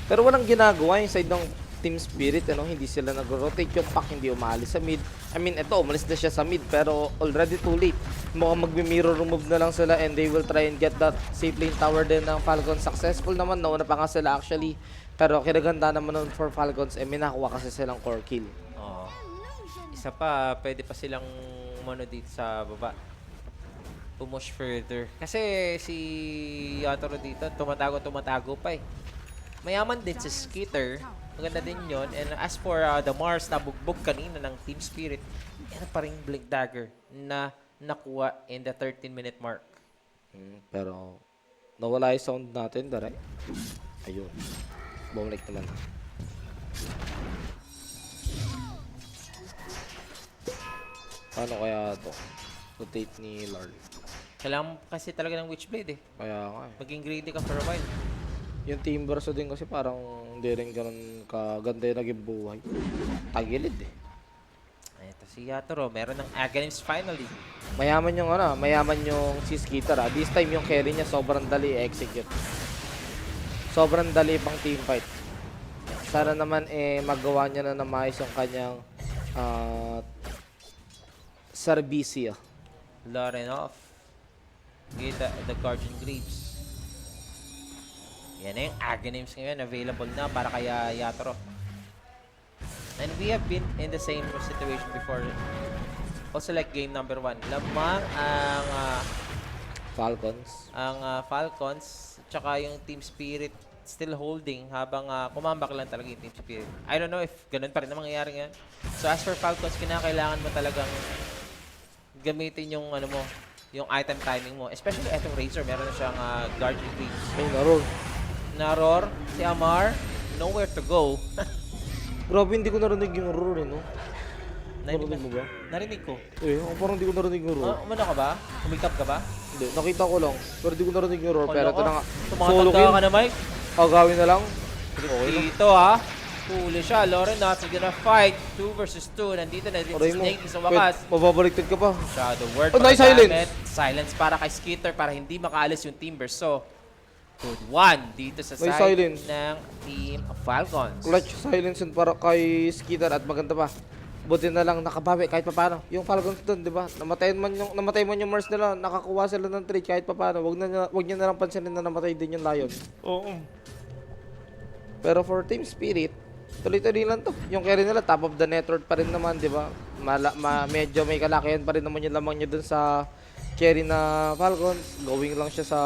[SPEAKER 2] Pero walang ginagawa yung side ng Team Spirit, hindi sila nag-rotate yung pack, hindi umalis sa mid. I mean, ito, umalis na siya sa mid, pero already too late. Mukhang magmi-mirror move na lang sila and they will try and get that safe lane tower din ng Falcon. Successful naman, nauna pa nga sila actually Pero kinaganda naman nun for Falcons, may nakuha kasi silang core kill.
[SPEAKER 1] Oo. Isa pa, pwede pa silang umano dito sa baba. Pumush further. Kasi si Yatoro dito, tumatago pa eh. Mayaman din si Skitter. Maganda din yon. And as for the Mars na bugbog kanina ng Team Spirit, yan pa rin Blink Dagger na nakuha in the 13-minute mark.
[SPEAKER 2] Pero nawala yung sound natin, daray. Ayun. Bumalik naman. Paano kaya to? Rotate ni Lord.
[SPEAKER 1] Kailangan kasi talaga ng Witchblade eh.
[SPEAKER 2] Kaya nga eh.
[SPEAKER 1] Maging greedy ka for a while.
[SPEAKER 2] Yung Team Verso din kasi parang hindi rin ganun kaganda yung naging buhay. Tagilid eh.
[SPEAKER 1] Ito si Yatoro, meron ng Aghanim's finally.
[SPEAKER 2] Mayaman yung mayaman yung si Skitter This time yung carry niya sobrang dali i-execute. Sobrang dali pang team fight. Sana naman magawa niya na maayos yung kanyang Sarbicia.
[SPEAKER 1] Lorenov. Kita the Guardian Greaves. Yan na yung Aghanims ngayon. Available na para kay Yatoro. And we have been in the same situation before. Also like game number 1. Lamang ang
[SPEAKER 2] Falcons.
[SPEAKER 1] Tsaka yung Team Spirit still holding habang kumambak lang talaga yung Team Spirit. I don't know if ganun pa rin ang mangyayari ngayon. So as for Falcons, kinakailangan mo talagang gamitin yung yung item timing mo. Especially etong Razor, meron na siyang Guardian Greaves.
[SPEAKER 2] Ay, narol.
[SPEAKER 1] Naror, si Amar, nowhere to go.
[SPEAKER 2] Grabe, hindi ko narinig yung roar no? Narinig mo ba?
[SPEAKER 1] Narinig ko.
[SPEAKER 2] Parang hindi ko narinig yung roar.
[SPEAKER 1] Umano ka ba? Humikap ka ba?
[SPEAKER 2] Hindi, nakita ko lang. Pero hindi ko narinig yung roar. Pero ito na nga.
[SPEAKER 1] Tumatanda ka na, Mike.
[SPEAKER 2] Gagawin na lang.
[SPEAKER 1] Dito huli siya. Lorenov is gonna fight 2 versus 2. Nandito na din si Snake sa wakas.
[SPEAKER 2] Mababaliktad ka pa.
[SPEAKER 1] Shadow Word.
[SPEAKER 2] Nice silence.
[SPEAKER 1] Silence para kay Skitter para hindi makaalis yung Timber. So, good one dito sa
[SPEAKER 2] Nice
[SPEAKER 1] side
[SPEAKER 2] silence.
[SPEAKER 1] ng Team Falcons.
[SPEAKER 2] Clutch silence yun para kay Skitter at maganda pa. Buti na lang nakabawi kahit papaano. Yung Falcons doon, di ba? Namatay man yung Mars nila, nakakuha sila ng trade kahit papaano. Wag niyo na lang pansinin na namatay din yung Lion.
[SPEAKER 1] Oo.
[SPEAKER 2] Pero for Team Spirit, tuloy-tuloy lang to. Yung carry nila, top of the network pa rin naman, di ba? Medyo may kalakihan pa rin naman yung lamang niya dun sa carry na Falcons. Going lang siya sa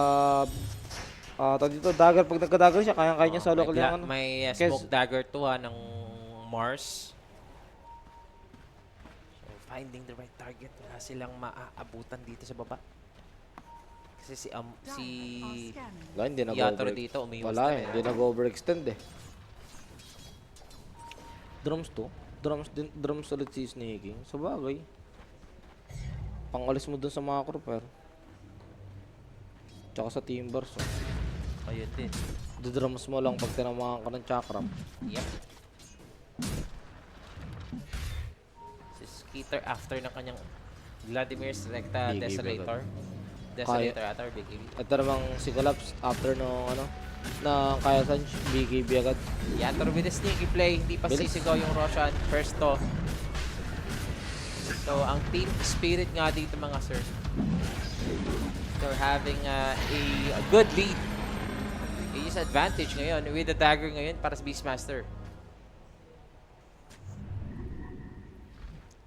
[SPEAKER 2] dito, dagger. Pag nagka-dagger siya, kaya niya solo kailangan.
[SPEAKER 1] May smoke dagger to ng Mars. So, finding the right target. Wala silang maaabutan dito sa baba. Kasi si
[SPEAKER 2] Wala, hindi
[SPEAKER 1] Yatoro dito umiwas
[SPEAKER 2] Wala
[SPEAKER 1] na
[SPEAKER 2] hindi nag-overextend eh. Drums to. Drums ulit si Snaking. Sa bagay. Pangalis mo dun sa mga crew, tsaka sa Timbers.
[SPEAKER 1] Ayun din.
[SPEAKER 2] Drums mo lang pag tinamaan ka ng chakram.
[SPEAKER 1] Yep. Si Skitter after ng kanyang Vladimir Selecta
[SPEAKER 2] BKB
[SPEAKER 1] Desolator.
[SPEAKER 2] agad.
[SPEAKER 1] Desolator ata or BKB.
[SPEAKER 2] Ito namang si Collapse after no na kaya Sanj, BKB agad.
[SPEAKER 1] Yatoro with a sneaky play. Hindi pa
[SPEAKER 2] Bilis.
[SPEAKER 1] sisigaw yung Roshan. First to. So, ang Team Spirit nga dito mga sir. They're having a good lead. Aegis advantage ngayon with the dagger ngayon para sa Beastmaster.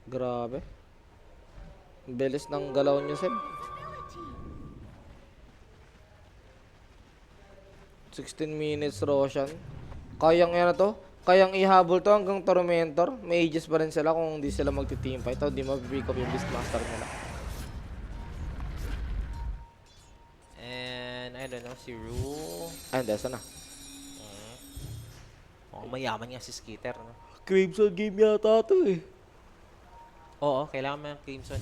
[SPEAKER 2] Grabe. Ang bilis ng galaw niyo, Seb. 16 minutes Roshan. Kayang yan na to. Kayang ihabol to hanggang Tormentor. May ages pa rin sila kung hindi sila magti-team fight. Hindi mapipick up yung Beastmaster nila.
[SPEAKER 1] And I don't know, si Rue.
[SPEAKER 2] Ay, hindi. Asa na?
[SPEAKER 1] Mayaman nga si Skitter, no?
[SPEAKER 2] Crimson game yata to eh.
[SPEAKER 1] Oo, kailangan mo ng Crimson.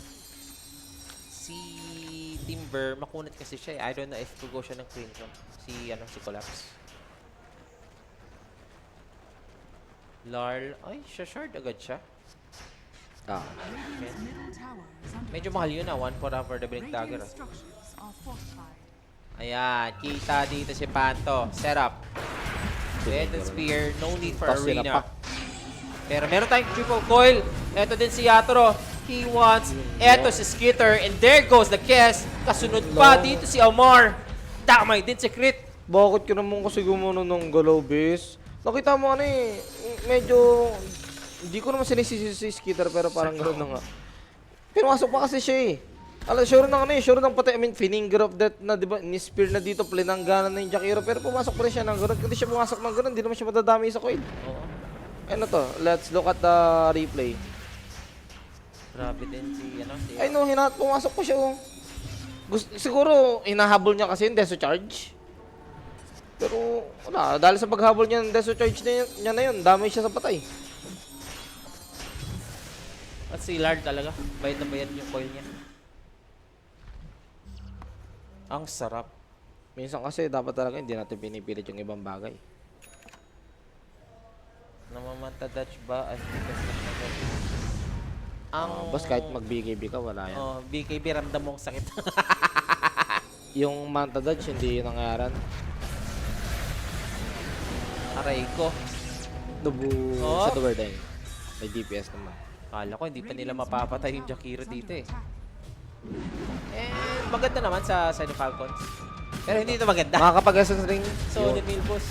[SPEAKER 1] Si Timber, makunat kasi siya eh. I don't know if go siya ng Crimson. Si Collapse. Larl, ay, shard agad siya. Okay. Medyo mahal yun 1 for the Blink Dagger. Ayan, kita dito si Panto. Setup. Dead Spear, no need for Arena. Pero meron tayong triple coil. Ito din si Yatoro. He wants. Ito si Skitter. And there goes the kiss. Kasunod pa dito si Amar. Damay din si Crit.
[SPEAKER 2] Bakit ka naman kasi gumano ng galaw, base? Nakita mo ano eh, medyo, hindi ko naman sinisisi si Skitter pero parang gano'n na nga. Pinasok pa kasi siya eh. Sure ng ano eh, sure ng pati, finger of death na, di ba, ni-spear na dito, plinangganan na yung Jakiro, pero pumasok pa rin siya ng gano'n. Kasi siya pumasok ng gano'n, hindi naman siya madadami sa coil.
[SPEAKER 1] Oo.
[SPEAKER 2] Ano to, let's look at the replay.
[SPEAKER 1] Grabe din si,
[SPEAKER 2] Ay no, pumasok pa siya oh. Siguro, hinahabol niya kasi yung Deso Charge. Pero, wala, dahil sa paghabol niya ng Deso Charge niya na yun, damay siya sa patay.
[SPEAKER 1] At si Lard talaga, bayad na bayad yung coil niya. Ang sarap.
[SPEAKER 2] Minsan kasi, dapat talaga hindi natin pinipilit yung ibang bagay.
[SPEAKER 1] Namamanta Dutch ba? As because ang...
[SPEAKER 2] Boss, kahit mag-BKB ka, wala yan.
[SPEAKER 1] Oh, BKB, ramdam mong sakit.
[SPEAKER 2] Yung Manta Dodge, hindi yun nangyaran.
[SPEAKER 1] Aray ko.
[SPEAKER 2] Nubu
[SPEAKER 1] Oh.
[SPEAKER 2] sa Tower din. May DPS naman.
[SPEAKER 1] Kala ko hindi pa nila mapapatay yung Jakiro dito eh. Maganda naman sa side of Falcons. Pero hindi ito maganda.
[SPEAKER 2] Makakapag-essence ring.
[SPEAKER 1] Solid Milbos.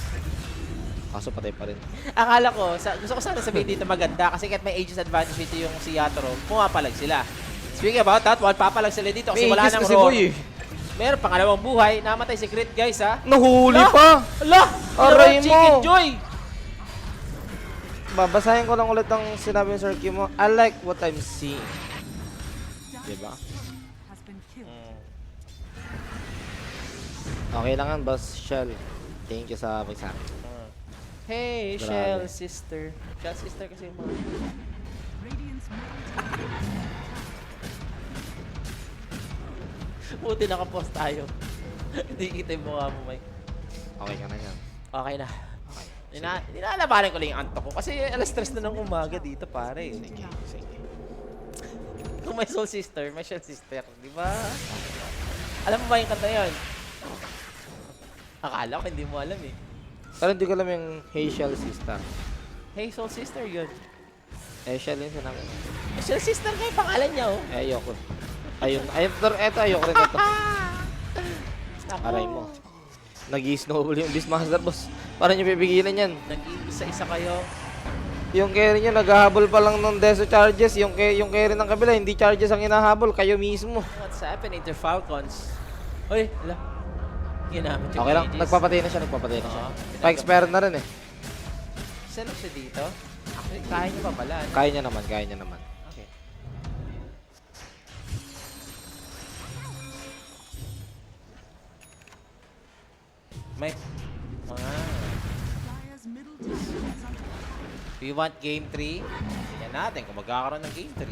[SPEAKER 2] Kaso patay pa rin.
[SPEAKER 1] Akala ko, gusto ko sana sabihin dito maganda kasi kahit may ages advantage dito yung si Yatoro, pumapalag sila. Speaking about that, papalag sila dito kasi
[SPEAKER 2] May
[SPEAKER 1] wala
[SPEAKER 2] ages
[SPEAKER 1] nang
[SPEAKER 2] kasi,
[SPEAKER 1] roar.
[SPEAKER 2] boy, eh.
[SPEAKER 1] Meron pangalawang buhay, namatay si Crit guys ha.
[SPEAKER 2] Nahuli
[SPEAKER 1] Ala!
[SPEAKER 2] pa!
[SPEAKER 1] Ala!
[SPEAKER 2] Aray mo!
[SPEAKER 1] Chicken Joy!
[SPEAKER 2] Babasahin ko lang ulit ang sinabi ni Sir Kim mo. I like what I'm seeing. Diba? Okay lang yan, Boss Shell. Thank you sa pagsabi.
[SPEAKER 1] Hey,
[SPEAKER 2] Grabe.
[SPEAKER 1] Shell sister. Shell sister kasi yung mga... Buti nakapost tayo. Hindi kita yung mukha mo, Mike.
[SPEAKER 2] Okay ka na yan.
[SPEAKER 1] Okay na.
[SPEAKER 2] Okay.
[SPEAKER 1] Ninalabanan ko lang yung antok ko. Kasi alas 3 na ng umaga dito, pare.
[SPEAKER 2] Sige, sige.
[SPEAKER 1] Kung may soul sister, may shell sister. Di ba? Alam mo ba yung kanta yun? Akala ko hindi mo alam eh.
[SPEAKER 2] Pero hindi ko alam yung Hey Shell Sister.
[SPEAKER 1] Hey, soul sister yun.
[SPEAKER 2] Eh, Shell yung sinabi.
[SPEAKER 1] Shell sister nga yung pangalan niya oh.
[SPEAKER 2] Eh, ayoko. Ayun. Eto, ayoko rin ito.
[SPEAKER 1] Naku.
[SPEAKER 2] Aray mo. Nag-i-snowball yung Beastmaster, boss. Parang yung pipigilan yan.
[SPEAKER 1] Nag-iisa-isa kayo.
[SPEAKER 2] Yung carry nyo, naghahabol pa lang ng Deso Charges. Yung carry ng kabila, hindi charges ang hinahabol. Kayo mismo.
[SPEAKER 1] What's happening to Falcons? Hoy, ala. Ginamit yung
[SPEAKER 2] Okay lang,
[SPEAKER 1] Aegis.
[SPEAKER 2] nagpapatay na siya, nagpapatay na siya.
[SPEAKER 1] Oo.
[SPEAKER 2] Pa-expire na rin eh.
[SPEAKER 1] Isa lang siya dito. Actually, kaya niya pa pala. Ano?
[SPEAKER 2] Kaya niya naman, kaya niya naman.
[SPEAKER 1] Okay. May... Do you want game 3? Tingnan natin kung magkakaroon ng game 3.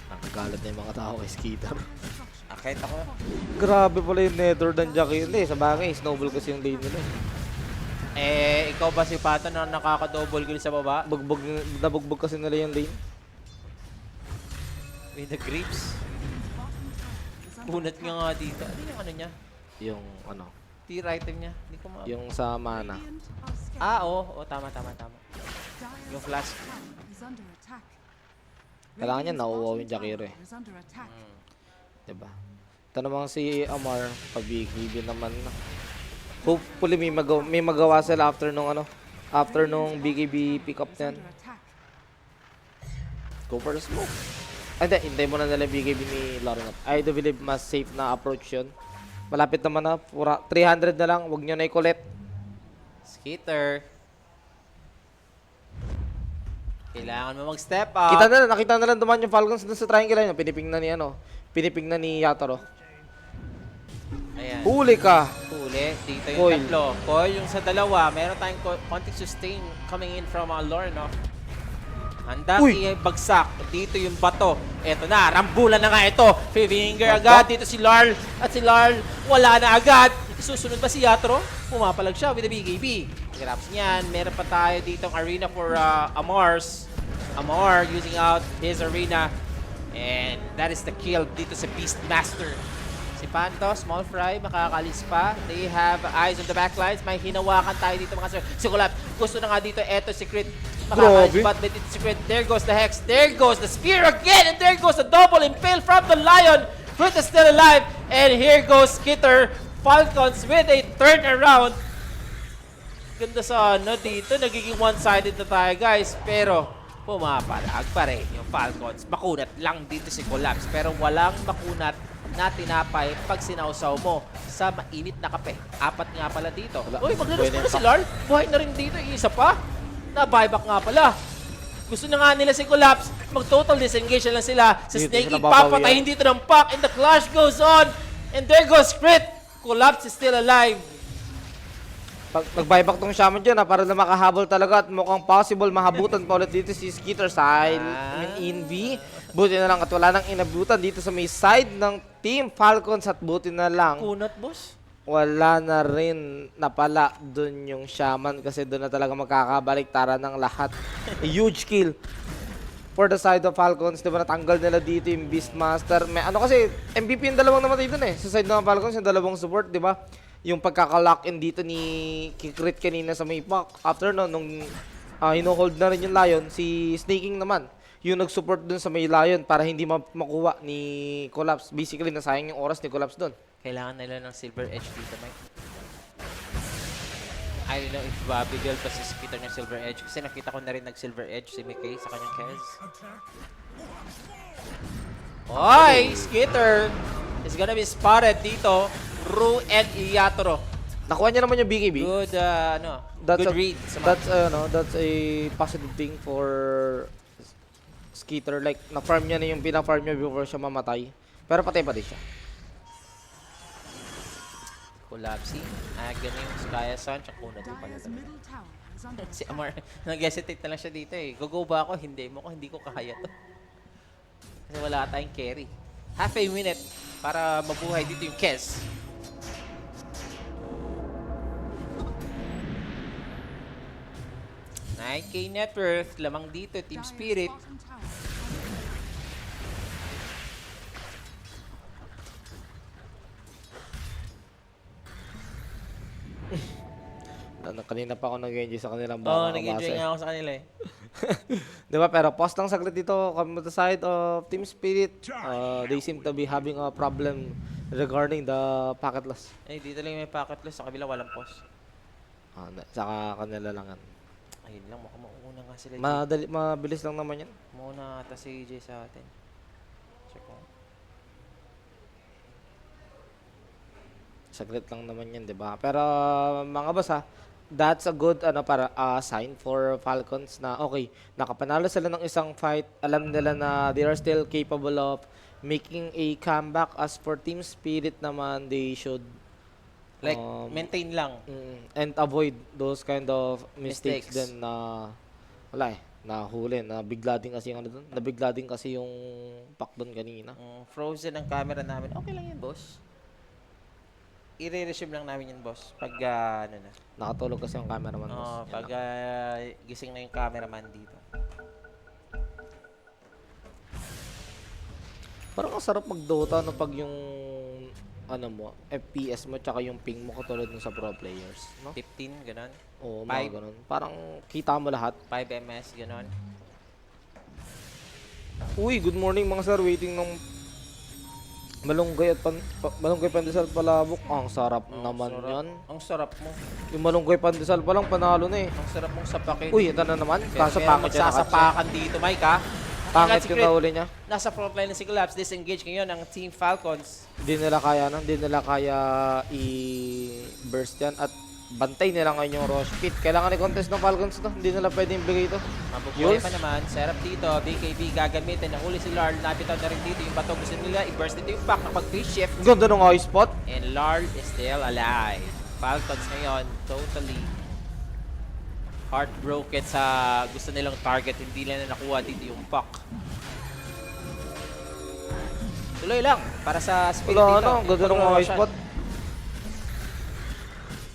[SPEAKER 2] Nakagalit na yung mga tao kay Skitter.
[SPEAKER 1] Akit ako.
[SPEAKER 2] Grabe pala yung Nether than Jackie. Hindi, sa bagay, snowball kasi yung lane nila.
[SPEAKER 1] Ikaw ba si Pato na nakaka-double kill sa baba?
[SPEAKER 2] Nabugbog kasi nila yung lane.
[SPEAKER 1] With the grips? Punat nga nga dito. Ano yung ano niya?
[SPEAKER 2] Yung ano,
[SPEAKER 1] Tier item niya. Hindi ko ma...
[SPEAKER 2] yung sa mana.
[SPEAKER 1] Oo. Tama. Yung flash.
[SPEAKER 2] Kailangan niya nauuwaw yung Jakiro eh. Diba? Ito namang si Amar, pabigibin naman. Hopefully may magawa sila after nung ano, after nung BKB pick up niyan. Go for the smoke. Ay, hindi mo na nila BKB ni Larinat. I do believe mas safe na approach yun. Malapit naman na, 300 na lang, huwag nyo na i-collect.
[SPEAKER 1] Skitter. Kailangan mo mag-step up.
[SPEAKER 2] Nakita na lang duman yung Falcons dun sa triangle line. Piniping na ni Yatoro.
[SPEAKER 1] Ayan.
[SPEAKER 2] Huli ka!
[SPEAKER 1] Huli. Dito yung
[SPEAKER 2] Coil.
[SPEAKER 1] tatlo. Coil yung sa dalawa. Meron tayong contact sustain coming in from Lore, no? Handa i-bagsak. Dito yung bato. Eto na. Rambulan na nga ito. Finger agad. Dito si Larl. At si Larl, wala na agad. Susunod ba si Yatoro? Pumapalag siya with the BKB. Graps niyan. Meron pa tayo ditong arena for Amar using out his arena. And that is the kill dito sa Beastmaster. Si Panto, Small Fry, makakalis pa. They have eyes on the backlines. May hinawakan tayo dito mga sir. Si Kulap, gusto na nga dito. Eto si Crit. Makakalis pa. But it's si Crit. There goes the Hex. There goes the Spear again. And there goes the double impale from the Lion. Crit is still alive. And here goes Skitter. Falcons with a turnaround. Ganda sana dito. Nagiging one-sided na tayo, guys. Pero, pumapalag pa rin yung Falcons. Makunat lang dito si Collapse. Pero walang makunat na tinapay pag sinausaw mo sa mainit na kape. 4 nga pala dito. Uy, maglaro na si Lard. Buhay na rin dito. Isa pa. Na-buyback nga pala. Gusto na nga nila si Collapse. Mag-total disengage na lang sila. Sa
[SPEAKER 2] Dito
[SPEAKER 1] Snake
[SPEAKER 2] sila
[SPEAKER 1] ipapatayin dito ng pack. And the clash goes on. And there goes Crit. Collapse is still alive.
[SPEAKER 2] Pag nag-buyback tong Shaman dyan, para na makahabol talaga at mukhang possible mahabutan pa ulit dito si Skitter sa Envy. Buti na lang at wala nang inabutan dito sa may side ng Team Falcons at buti na lang
[SPEAKER 1] Kunat, boss.
[SPEAKER 2] wala na rin napala dun yung Shaman kasi dun na talaga magkakabaliktaran ng lahat. A huge kill for the side of Falcons. Diba natanggal nila dito yung Beastmaster. May ano kasi, MVP yung dalawang namatay dun eh. Sa side ng Falcons, yung dalawang support, diba? Yung pagkakalock in dito ni Kikrit kanina sa may pack. After no, nung hino-hold na rin yung Lion, si Snaking naman yung nag-support dun sa may Lion para hindi makuha ni Collapse. Basically, nasayang yung oras ni Collapse dun.
[SPEAKER 1] Kailangan nila ng Silver Edge dito, Mike. I don't know if Babigel pa si Skitter ng Silver Edge kasi nakita ko na rin nag-Silver Edge si Mickey sa kanyang Kez. Oy! Skitter is gonna be spotted dito. Ru and Iyatoro.
[SPEAKER 2] Nakuha niya naman yung BKB.
[SPEAKER 1] Good, good read.
[SPEAKER 2] That's a positive thing for Skitter. Like, na-farm niya na yung pina-farm niya before siya mamatay. Pero patay pa din siya.
[SPEAKER 1] Collapsing. Agony yung Skyasan. Tsaka kuna din pala talaga. Si Amar, nag-hesitate na lang siya dito eh. Go ba ako? Hindi mo ko. Hindi ko kaya to. Kasi wala tayong carry. Half a minute para mabuhay dito yung Kez. $9K net worth. Lamang dito. Team Spirit.
[SPEAKER 2] Kanina pa ako nag-enjoy sa kanilang
[SPEAKER 1] Oo,
[SPEAKER 2] baka
[SPEAKER 1] nag-enjoy nga ako sa kanila eh.
[SPEAKER 2] Diba? Pero pause lang saglit dito. Come to the side of Team Spirit. They seem to be having a problem regarding the packet loss.
[SPEAKER 1] Eh, dito lang may packet loss. Sa kabila walang pause.
[SPEAKER 2] Saka kanila langan.
[SPEAKER 1] Ayun lang, mukhang mauna nga sila.
[SPEAKER 2] Mabilis lang naman yan.
[SPEAKER 1] Mauna ata si AJ sa atin. Check mo.
[SPEAKER 2] Saglit lang naman yan, 'di ba? Pero mga boss that's a good sign for Falcons na okay, nakapanalo sila ng isang fight. Alam nila na they are still capable of making a comeback. As for Team Spirit naman, they should
[SPEAKER 1] Like, maintain lang.
[SPEAKER 2] and avoid those kind of mistakes
[SPEAKER 1] Mistakes.
[SPEAKER 2] din na wala nahuli, nabigla din kasi yung nabigla din kasi yung pack doon kanina.
[SPEAKER 1] Frozen ang camera namin. Okay lang yun, boss. I-resume lang namin yun, boss. Pag,
[SPEAKER 2] Nakatulog kasi yung cameraman boss. Yan
[SPEAKER 1] pag
[SPEAKER 2] lang.
[SPEAKER 1] gising na yung cameraman dito.
[SPEAKER 2] Parang ang sarap mag-Dota no pag yung FPS mo tsaka yung ping mo katulad ng sa pro players, no?
[SPEAKER 1] 15, ganun.
[SPEAKER 2] Oo,
[SPEAKER 1] Five.
[SPEAKER 2] mga ganun. Parang kita mo lahat.
[SPEAKER 1] 5 MS, ganun.
[SPEAKER 2] Uy, good morning mga sir. Waiting ng malunggay at malunggay pandesal palabok. Ang sarap naman
[SPEAKER 1] sarap.
[SPEAKER 2] yan.
[SPEAKER 1] Ang sarap mo.
[SPEAKER 2] Yung malunggay pandesal pa lang panalo na eh.
[SPEAKER 1] Ang sarap mong sapakin.
[SPEAKER 2] Uy, ito na naman.
[SPEAKER 1] Pero
[SPEAKER 2] Kaso
[SPEAKER 1] meron
[SPEAKER 2] pangit siya
[SPEAKER 1] magsasapakan dito, Mike, ha?
[SPEAKER 2] Pangit
[SPEAKER 1] Si
[SPEAKER 2] yung
[SPEAKER 1] Crit,
[SPEAKER 2] nahuli niya.
[SPEAKER 1] nasa frontline na si Collapse. Disengage ngayon ang Team Falcons.
[SPEAKER 2] Hindi nila kaya i-burst yan. At bantay nila ngayon yung Rush Pit. Kailangan i-contest ng Falcons to. Hindi nila pwedeng bigay ito.
[SPEAKER 1] Mabubuhay
[SPEAKER 2] Yules.
[SPEAKER 1] pa naman. Serap dito. BKB gagamitin. Nahuli si Larl. Napitan na rin dito. Yung bato gusto nila. I-burst dito yung pack na pag-3 shift.
[SPEAKER 2] Ganda ng eye spot.
[SPEAKER 1] And Larl is still alive. Falcons ngayon, totally heartbroken sa gusto nilang target. Hindi nila nakuha dito yung puck. Tuloy lang para sa Spirit
[SPEAKER 2] Wala
[SPEAKER 1] dito.
[SPEAKER 2] ang ganda ng eye spot.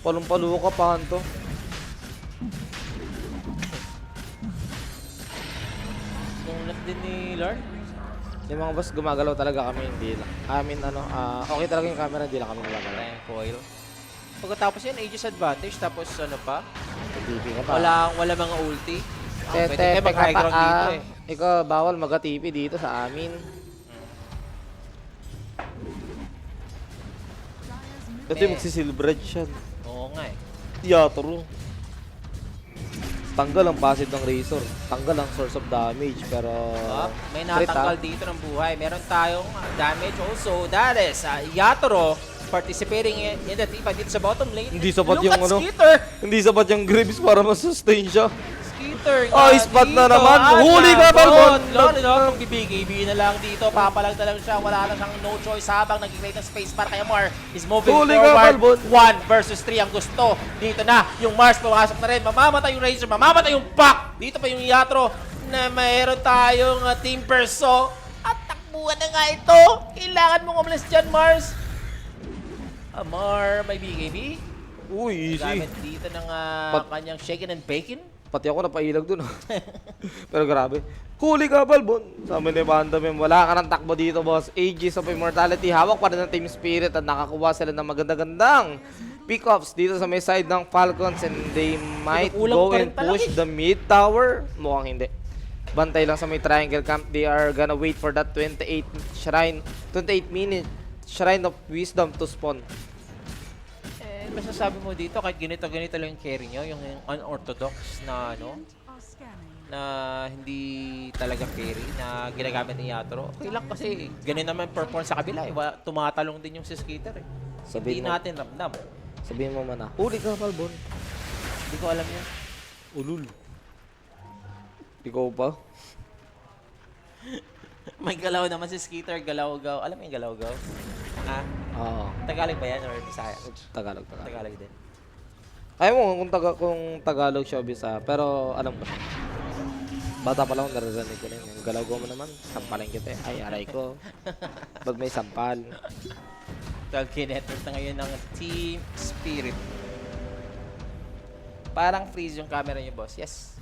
[SPEAKER 2] Palong-palo ka pa to.
[SPEAKER 1] Tunat din ni Larl.
[SPEAKER 2] Yung mga boss, gumagalaw talaga kami, hindi lang. Okay talaga yung camera, hindi lang kami gumagalaw.
[SPEAKER 1] Wala yung foil. Pagkatapos yan, Aegis advantage. Tapos ano pa?
[SPEAKER 2] TV ka pa.
[SPEAKER 1] Wala mga ulti. Pwede
[SPEAKER 2] Tete,
[SPEAKER 1] kayo mag-high ground dito eh.
[SPEAKER 2] Ikaw, bawal mag-TV dito sa amin. Ito yung magsisilbred siya.
[SPEAKER 1] Oo nga eh.
[SPEAKER 2] Yatoro. tanggal ang passive ng Razor. Tanggal ang source of damage. Pero...
[SPEAKER 1] May
[SPEAKER 2] crit,
[SPEAKER 1] natanggal dito ng buhay. Meron tayong damage also. That is Yatoro participating in the team dito sa bottom lane.
[SPEAKER 2] Hindi sapat
[SPEAKER 1] Look
[SPEAKER 2] yung
[SPEAKER 1] at
[SPEAKER 2] ano.
[SPEAKER 1] Skeeter!
[SPEAKER 2] Hindi sapat yung Graves para masustain siya.
[SPEAKER 1] Skeeter
[SPEAKER 2] Ay, spot na naman. Huli ka, Balbon!
[SPEAKER 1] Lolo, BKB na lang dito. Papalag na lang siya. Wala na siyang no choice habang nag-create ng space para kay Mar. Is moving
[SPEAKER 2] Huli ka,
[SPEAKER 1] forward.
[SPEAKER 2] Balbon!
[SPEAKER 1] 1 versus 3 ang gusto. Dito na, yung Mars pumasok na rin. Mamamatay yung Razor, mamamatay yung Pac. Dito pa yung Yatro na mayroon tayong Team Perso. At takbuhan na nga ito. Kailangan mong umalis dyan, Mars. Mar, may BKB.
[SPEAKER 2] Uy, easy.
[SPEAKER 1] Gamit dito ng kanyang shaken and bacon.
[SPEAKER 2] Pati ako napailag dun. Pero grabe. Huli ka, Balbon. Sabi ni Bandam, wala ka ng takbo dito, boss. Aegis of Immortality. Hawak pa rin ng Team Spirit at nakakuha sila ng maganda-gandang pick-offs dito sa may side ng Falcons and they might
[SPEAKER 1] Kulang
[SPEAKER 2] go
[SPEAKER 1] pa rin
[SPEAKER 2] and
[SPEAKER 1] pala
[SPEAKER 2] push the mid tower. Mukhang hindi. Bantay lang sa may triangle camp. They are gonna wait for that 28 minute Shrine of Wisdom to spawn.
[SPEAKER 1] Masasabi mo dito kahit ganito lang yung carry nyo, yung unorthodox na na hindi talaga carry na ginagamit ni Yatoro. Okay lang kasi ganun naman performance sa kabila eh. Tumatalong din yung si Skeeter eh. Hindi natin ramdam.
[SPEAKER 2] Sabihin mo man huli ka, Balbon.
[SPEAKER 1] Hindi ko alam yan.
[SPEAKER 2] Ulul. Ikaw pa?
[SPEAKER 1] May galaw naman si Skeeter, galaw-gaw. Alam mo yung galaw-gaw?
[SPEAKER 2] Oo.
[SPEAKER 1] Tagalog ba yan or Bisaya?
[SPEAKER 2] Tagalog.
[SPEAKER 1] Tagalog din.
[SPEAKER 2] Ayaw mo kung Tagalog siya o Bisaya, pero alam ko siya. Bata pa lang ako, naririnig ko na yun. Yung galaw mo naman, sampalan kita eh. Ay, aray ko. Pag may sampal.
[SPEAKER 1] 12 kinetic na ngayon ng Team Spirit. Parang freeze yung camera niyo, boss. Yes.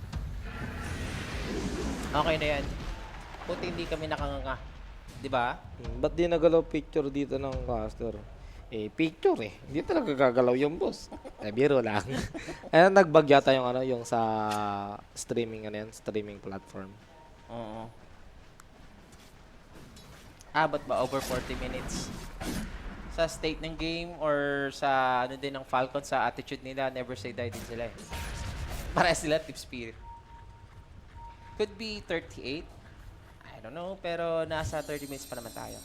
[SPEAKER 1] Okay na yan. Buti hindi kami nakanganga. Diba?
[SPEAKER 2] Ba't di nagalaw picture dito ng caster? Picture eh. Hindi talaga gagalaw yung boss. Biro lang. Nagbag yata yung yung sa streaming streaming platform.
[SPEAKER 1] Oo. Abot ba over 40 minutes? Sa state ng game or sa din ng Falcon sa attitude nila, never say die din sila eh. Para sila Team Spirit. Could be 38. I don't know, pero nasa 30 minutes pa naman tayo.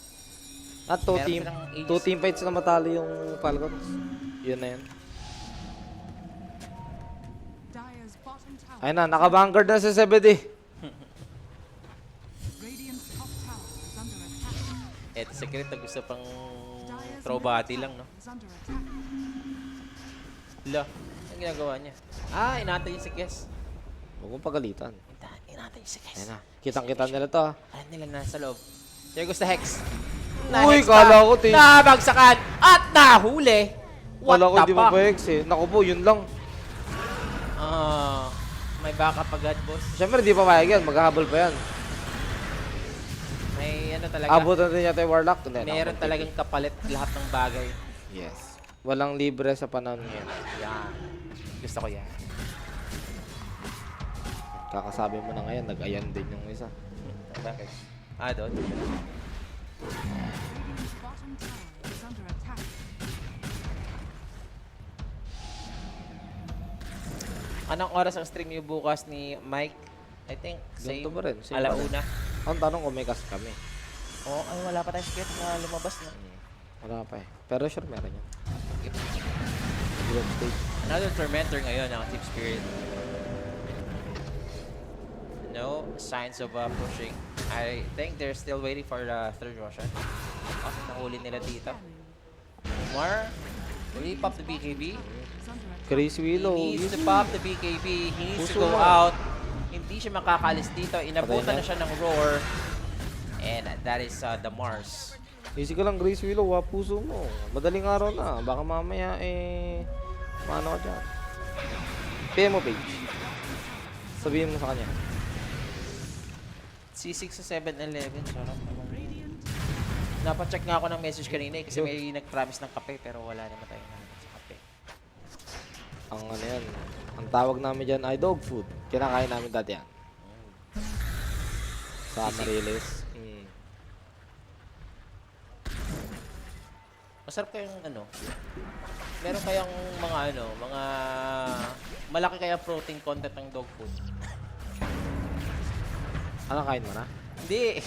[SPEAKER 2] At
[SPEAKER 1] Meron silang ages.
[SPEAKER 2] two team fights na matalo yung Falcons. Yun na yun. Ayun na, naka-vanguard na si CBD.
[SPEAKER 1] Eto, secret na gusto pang throw body lang, no? Hala, ang ginagawa niya? Inatay yung si Kes.
[SPEAKER 2] Huwag mong pagalitan.
[SPEAKER 1] Inatay yung si Kes.
[SPEAKER 2] Ayun na, kitang-kita nila to.
[SPEAKER 1] Alam nila nasa loob. There goes the Hex.
[SPEAKER 2] Uy,
[SPEAKER 1] Na-hex pa,
[SPEAKER 2] kala ko,
[SPEAKER 1] nabagsakan at nahuli. What
[SPEAKER 2] Wala ko
[SPEAKER 1] the
[SPEAKER 2] hindi mo
[SPEAKER 1] fuck?
[SPEAKER 2] pa hex eh. Naku po, yun lang.
[SPEAKER 1] May backup agad, boss.
[SPEAKER 2] Siyempre, di pa mayag yan. Maghahabol pa yan.
[SPEAKER 1] May ano talaga.
[SPEAKER 2] Abutan din yata yung Warlock.
[SPEAKER 1] Meron talagang kapalit lahat ng bagay.
[SPEAKER 2] Yes. Walang libre sa panahon ngayon.
[SPEAKER 1] Yan. Gusto ko yan.
[SPEAKER 2] Kakasabi mo na ngayon, nag-ayan din yung isa.
[SPEAKER 1] Bakit? Doon. Anong oras ang stream niyo bukas ni Mike? I think same.
[SPEAKER 2] Ganito ba rin? Same
[SPEAKER 1] Alauna.
[SPEAKER 2] Ang tanong kung may cast kami.
[SPEAKER 1] Wala pa tayong skit na lumabas na.
[SPEAKER 2] Wala pa eh. Pero sure meron yan. Group stage.
[SPEAKER 1] Another tormentor ngayon ng Team Spirit. No signs of pushing. I think they're still waiting for the third Roshan. Nahuli nila dito. More. Will he pop the BKB?
[SPEAKER 2] Chris Willow.
[SPEAKER 1] He needs to pop the BKB. He needs to
[SPEAKER 2] Puso
[SPEAKER 1] go
[SPEAKER 2] mo.
[SPEAKER 1] out. Hindi siya makakalis dito. Inabutan
[SPEAKER 2] Patay na.
[SPEAKER 1] na siya ng roar. And that is the Mars.
[SPEAKER 2] Easy ka lang, Grace Willow. Puso mo. Madaling araw na. Baka mamaya paano ka dyan? PM mo, page. Sabihin mo sa kanya.
[SPEAKER 1] C6 sa 7-Eleven. Sarap naman. Napacheck nga ako ng message kanina kasi may nag-promise ng kape pero wala naman tayo na sa kape.
[SPEAKER 2] Ang ano yan. Ang tawag namin dyan ay dog food. Kinakain namin dati yan. Sa Amarilis.
[SPEAKER 1] Masarap kayong meron kayang mga mga malaki kaya protein content ng dog food.
[SPEAKER 2] Ano kain mo na?
[SPEAKER 1] Hindi.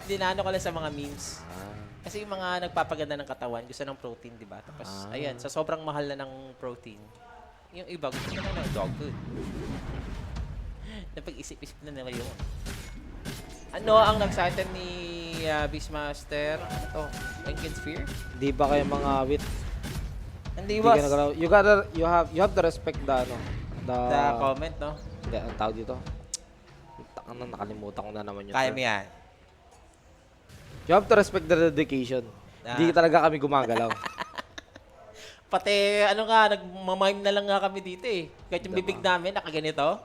[SPEAKER 1] Hindi na ano ko lang sa mga memes.
[SPEAKER 2] Ah.
[SPEAKER 1] Kasi yung mga nagpapaganda ng katawan, gusto ng protein, di ba? Tapos, ayan, sa sobrang mahal na ng protein, yung iba gusto na ng dog food. Napag-isip-isip na nila yun. Ano ang nag-excited ni Beastmaster? Ano to? Lincoln Sphere?
[SPEAKER 2] Di ba kayo mga wit?
[SPEAKER 1] Hindi
[SPEAKER 2] Di
[SPEAKER 1] was.
[SPEAKER 2] ka nagalaw. You have to respect the ano.
[SPEAKER 1] The comment, no?
[SPEAKER 2] Hindi, ang tawag dito. Ano, nakalimutan ko na naman yun.
[SPEAKER 1] Kaya mo yan.
[SPEAKER 2] You have to respect the dedication. Hindi talaga kami gumagalaw.
[SPEAKER 1] Pati, ano nga, nagmamime na lang nga kami dito eh. Kahit yung
[SPEAKER 2] Diba?
[SPEAKER 1] bibig namin, nakaganito.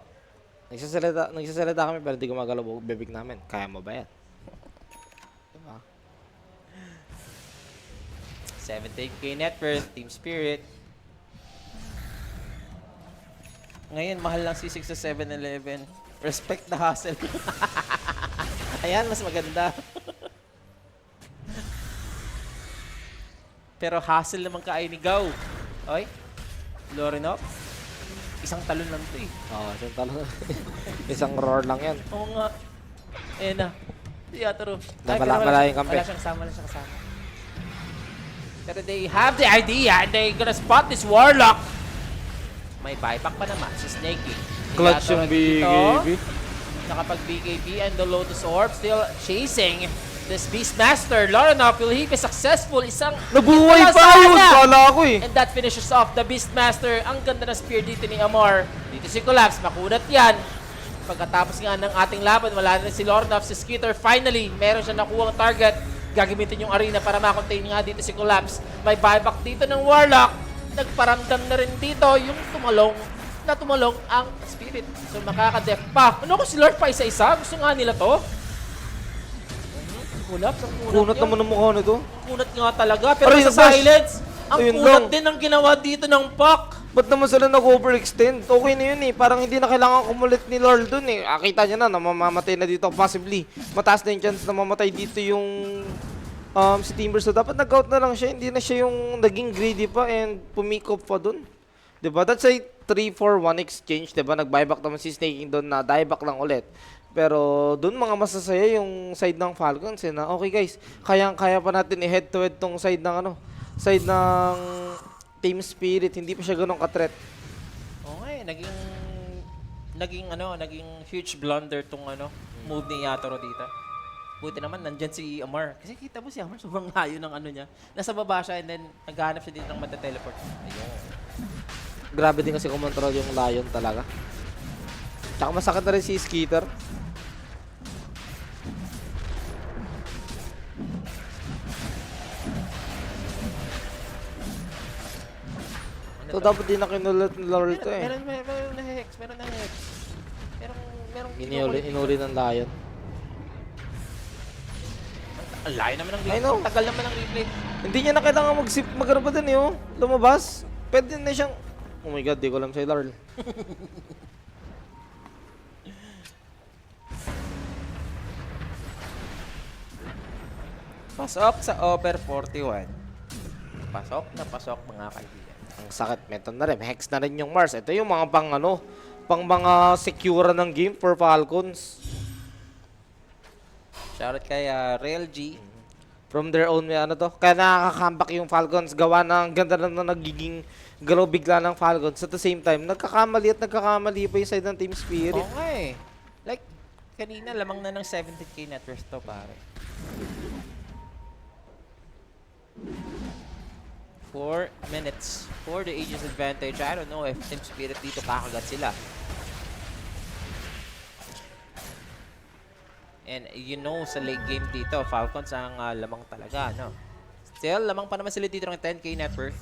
[SPEAKER 2] Nagsasalita kami pero di gumagalaw ang bibig namin. Kaya mo ba yan? Diba?
[SPEAKER 1] 17K net worth, Team Spirit. Ngayon, mahal lang si 6 sa 7-Eleven. Respect the hustle. Ayan, mas maganda. Pero hustle naman ka ay ni Gaw. Oy, Lorinov. Isang talon lang to eh.
[SPEAKER 2] Oo, isang talo. Isang roar lang yan.
[SPEAKER 1] Oo nga. Ayan na. Teatro.
[SPEAKER 2] Wala yung kampe.
[SPEAKER 1] Wala siyang kasama, wala siyang kasama. Pero they have the idea and they gonna spot this Warlock. May buyback pa naman si Snakey.
[SPEAKER 2] Clutch yung BKB.
[SPEAKER 1] Nakapag-BKB and the Lotus Orb still chasing this Beastmaster. Lorinov, will he be successful? Isang...
[SPEAKER 2] Nabuhay
[SPEAKER 1] Ito na
[SPEAKER 2] pa yun!
[SPEAKER 1] sana!
[SPEAKER 2] Kala ko eh.
[SPEAKER 1] And that finishes off the Beastmaster. Ang ganda ng spear dito ni Amar. Dito si Collapse, makunat yan. Pagkatapos nga ng ating laban, wala na si Lorinov, si Skitter. Finally, meron siya nakuha ang target. Gagamitin yung arena para makontain nga dito si Collapse. May buyback dito ng Warlock. Nagparamdam na rin dito yung tumalong ang Spirit. So makaka-def pa. Ano ko si Lord pa isa-isa? Gusto nga nila to? Collapse, ang
[SPEAKER 2] Kunat
[SPEAKER 1] yun.
[SPEAKER 2] naman ang mukha nito.
[SPEAKER 1] Kunat nga talaga. Pero
[SPEAKER 2] Aray,
[SPEAKER 1] sa
[SPEAKER 2] nabas.
[SPEAKER 1] silence, ang
[SPEAKER 2] Ayun
[SPEAKER 1] kunat
[SPEAKER 2] lang.
[SPEAKER 1] din ang ginawa dito ng Puck.
[SPEAKER 2] Ba't naman sila nag-overextend? Okay na yun eh. Parang hindi na kailangan kumulit ni Lord dun eh. Kita niya na, mamamatay na dito. Possibly, mataas na yung chance na mamatay dito yung si Timber. So, dapat nag-out na lang siya. Hindi na siya yung naging greedy pa and pumikop pa dun. Diba? That's a 3-4-1 exchange. Diba? Nag-buyback naman si Snaking doon na dieback lang ulit. Pero doon mga masasaya yung side ng Falcons eh, na okay guys, kayang-kaya pa natin i-head to head tong side ng side ng Team Spirit, hindi pa siya ganun ka-threat.
[SPEAKER 1] Okay, naging huge blunder tong move ni Yatoro dito. Buti naman nandyan si Amar. Kasi kita mo si Amar sobrang layo ng niya. Nasa baba siya and then naghahanap siya dito ng mata-teleport. Ayun.
[SPEAKER 2] Grabe din kasi kumontrol yung Lion talaga. Tsaka masakit na rin si Skitter. So dapat din na kinulat ni Lord to eh.
[SPEAKER 1] Meron na hex. Merong
[SPEAKER 2] Inuli ng Lion.
[SPEAKER 1] Ang layo naman ng
[SPEAKER 2] I
[SPEAKER 1] replay.
[SPEAKER 2] know.
[SPEAKER 1] Ang tagal naman ng replay.
[SPEAKER 2] Hindi niya na kailangan magano pa din eh, oh. Lumabas. Pwede na siyang... Oh my god, di ko alam sa'yo, Larl.
[SPEAKER 1] Pasok sa over 41. Pasok na pasok mga kaibigan.
[SPEAKER 2] Ang sakit. Meron na rin. Hex na rin yung Mars. Ito yung mga pang mga secure ng game for Falcons.
[SPEAKER 1] Shoutout kay Real G.
[SPEAKER 2] From their own, kaya nakaka-comeback yung Falcons. Gawa ng ganda na nagiging galaw bigla ng Falcons. At the same time, nagkakamali pa yung side ng Team Spirit.
[SPEAKER 1] Oo nga eh. Like, kanina lamang na ng 70k net worth to pare. 4 minutes for the Aegis advantage. I don't know if Team Spirit dito kakagat sila. And you know, sa late game dito, Falcons ang lamang talaga, no? Still, lamang pa naman sila dito ng 10k net worth.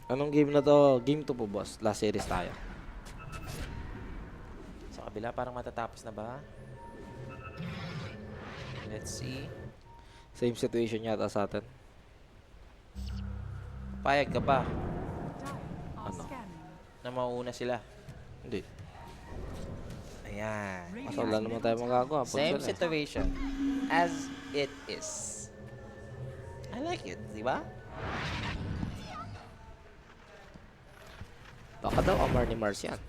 [SPEAKER 2] Anong game na to? Game 2 po, boss. Last series tayo.
[SPEAKER 1] Sa kabila, parang matatapos na ba? Let's see.
[SPEAKER 2] Same situation yata sa atin.
[SPEAKER 1] Payag ka ba
[SPEAKER 2] Ano?
[SPEAKER 1] na mauuna sila?
[SPEAKER 2] Hindi.
[SPEAKER 1] Ayan.
[SPEAKER 2] Mas wala naman tayo magagawa.
[SPEAKER 1] Same situation as it is. I like it, di ba?
[SPEAKER 2] Baka daw Amar ni Mars yan.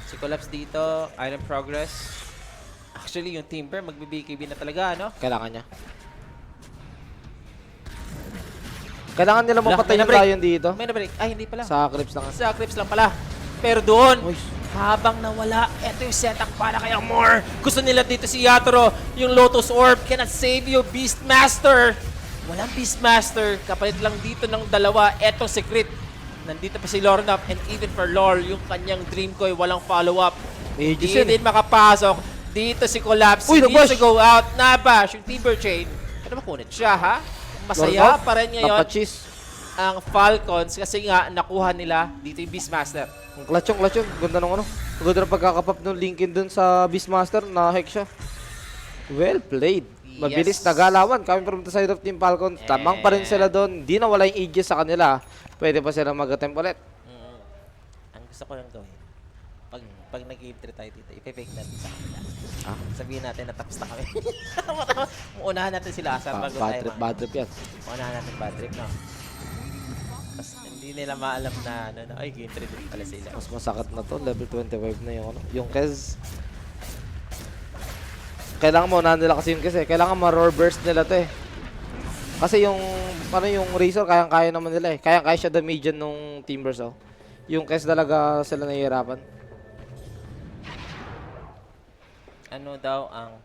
[SPEAKER 1] Si Collapse dito, Island Progress. Actually, yung Timber, magbe-BKB na talaga, ano?
[SPEAKER 2] Kailangan niya. Kailangan nila
[SPEAKER 1] Wala,
[SPEAKER 2] mapatay
[SPEAKER 1] may
[SPEAKER 2] yung
[SPEAKER 1] na-break.
[SPEAKER 2] Lion dito.
[SPEAKER 1] May na-break. Ay, hindi pala.
[SPEAKER 2] Sa Crips lang.
[SPEAKER 1] Sa Crips lang pala. Pero doon,
[SPEAKER 2] Uy.
[SPEAKER 1] habang nawala, eto yung setup para kay Amor. Gusto nila dito si Yatoro. Yung Lotus Orb cannot save you, Beastmaster. Walang Beastmaster. Kapalit lang dito ng dalawa. Etong si Crit. Nandito pa si Lornap. And even for Lore, yung kanyang Dream Coil, walang follow-up.
[SPEAKER 2] Aegis
[SPEAKER 1] Hindi
[SPEAKER 2] yan
[SPEAKER 1] din makapasok. Dito si Collapse.
[SPEAKER 2] Uy,
[SPEAKER 1] Hindi
[SPEAKER 2] nabash!
[SPEAKER 1] to go out. Nabash. Yung Timber Chain. Ano makunit siya, ha? Masaya
[SPEAKER 2] Lornap,
[SPEAKER 1] pa rin ngayon
[SPEAKER 2] napachis.
[SPEAKER 1] ang Falcons kasi nga nakuha nila dito yung Beastmaster.
[SPEAKER 2] Ang clutch yung. Ganda nung ano. Ang ganda ng pagkakapap ng Lincoln dun sa Beastmaster. Na-hack siya. Well played. Mabilis
[SPEAKER 1] Yes.
[SPEAKER 2] na galawan. Coming from the side of Team Falcon. Tamang pa rin sila doon. Di na wala yung Aegis sa kanila. Pwede pa sila mag-attempt ulit.
[SPEAKER 1] Ang gusto ko lang gawin, pag nag-game 3 tayo dito, ipipake natin sa kanila.
[SPEAKER 2] Ah?
[SPEAKER 1] Sabihin natin na tapos na kami. Unahan natin sila Asar bago tayo.
[SPEAKER 2] Bad trip yan.
[SPEAKER 1] Unahan natin bad trip, no? Tapos hindi nila maalam na, ay, game 3 din pala sila.
[SPEAKER 2] Mas masakit na to. Level 25 na yung ano. Yung Kez. Kailangan maunahan nila kasi yung Kez eh. Kailangan ma-roar burst nila to eh. Kasi yung, ano yung Razor, kayang-kaya naman nila eh. Kayang-kaya siya damage nung Timbers oh. Yung Kez talaga sila nahihirapan.
[SPEAKER 1] Ano daw ang,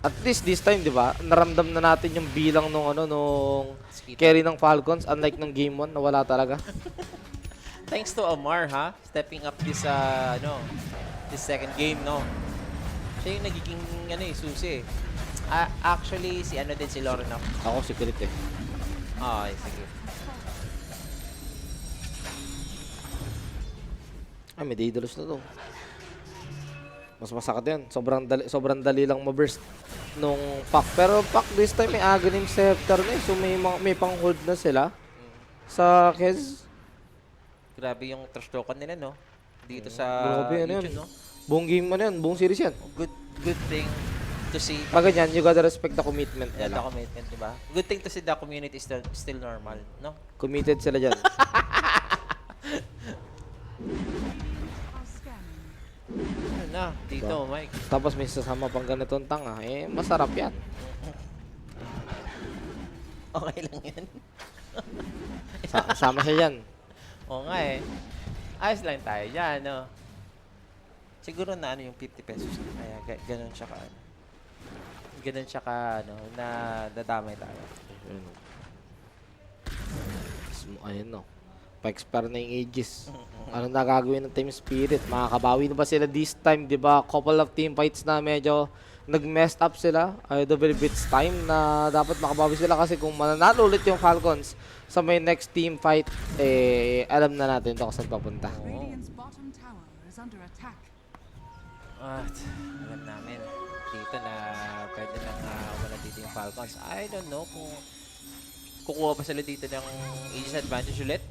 [SPEAKER 2] At least this time, di ba? Naramdam na natin yung bilang nung ano, nung
[SPEAKER 1] Skito.
[SPEAKER 2] carry ng Falcons. Unlike nung game 1, na wala talaga.
[SPEAKER 1] Thanks to Amar, ha? Stepping up this, this second game, no? Siya yung nagiging, susi eh. Actually, si din si Lorna.
[SPEAKER 2] Ako si Crit eh.
[SPEAKER 1] Ay, sige.
[SPEAKER 2] Ay, may Daedalus na to. Mas masakit yan. Sobrang dali lang ma-burst nung pack. Pero pack this time may Aghanim Scepter na eh. So may pang-hold na sila sa Kez.
[SPEAKER 1] Grabe yung trash token nila, no? Dito sa
[SPEAKER 2] Grabe, ano
[SPEAKER 1] YouTube,
[SPEAKER 2] yun?
[SPEAKER 1] no?
[SPEAKER 2] Buong game ano yan, buong series yan.
[SPEAKER 1] Good thing to see.
[SPEAKER 2] Pag ganyan, you gotta respect the commitment
[SPEAKER 1] The
[SPEAKER 2] nila.
[SPEAKER 1] commitment, di ba? Good thing to see the community is still normal, no?
[SPEAKER 2] Committed sila dyan.
[SPEAKER 1] Ano na, dito, Mike.
[SPEAKER 2] Tapos may sasama pang ganitong tanga. Eh, masarap yan.
[SPEAKER 1] Okay lang yan.
[SPEAKER 2] Sama siya dyan.
[SPEAKER 1] Oo nga eh. Ayos lang tayo dyan, no? Siguro na yung 50 pesos. Kaya ganun siya ka, ganun siya ka, na dadamay tayo.
[SPEAKER 2] Ayun no. Pa-expire na yung Aegis. Ano na gagawin ng Team Spirit? Makakabawi na ba sila this time? Diba? Couple of team fights na medyo nag-messed up sila. I do believe it's time na dapat makabawi sila kasi kung mananalo ulit yung Falcons sa may next team fight, eh, alam na natin ito kung saan papunta.
[SPEAKER 3] Radiant's bottom tower is under attack.
[SPEAKER 1] At alam namin dito na pwede nang wala dito yung Falcons. I don't know kung kukuha pa sila dito ng Aegis advantage ulit.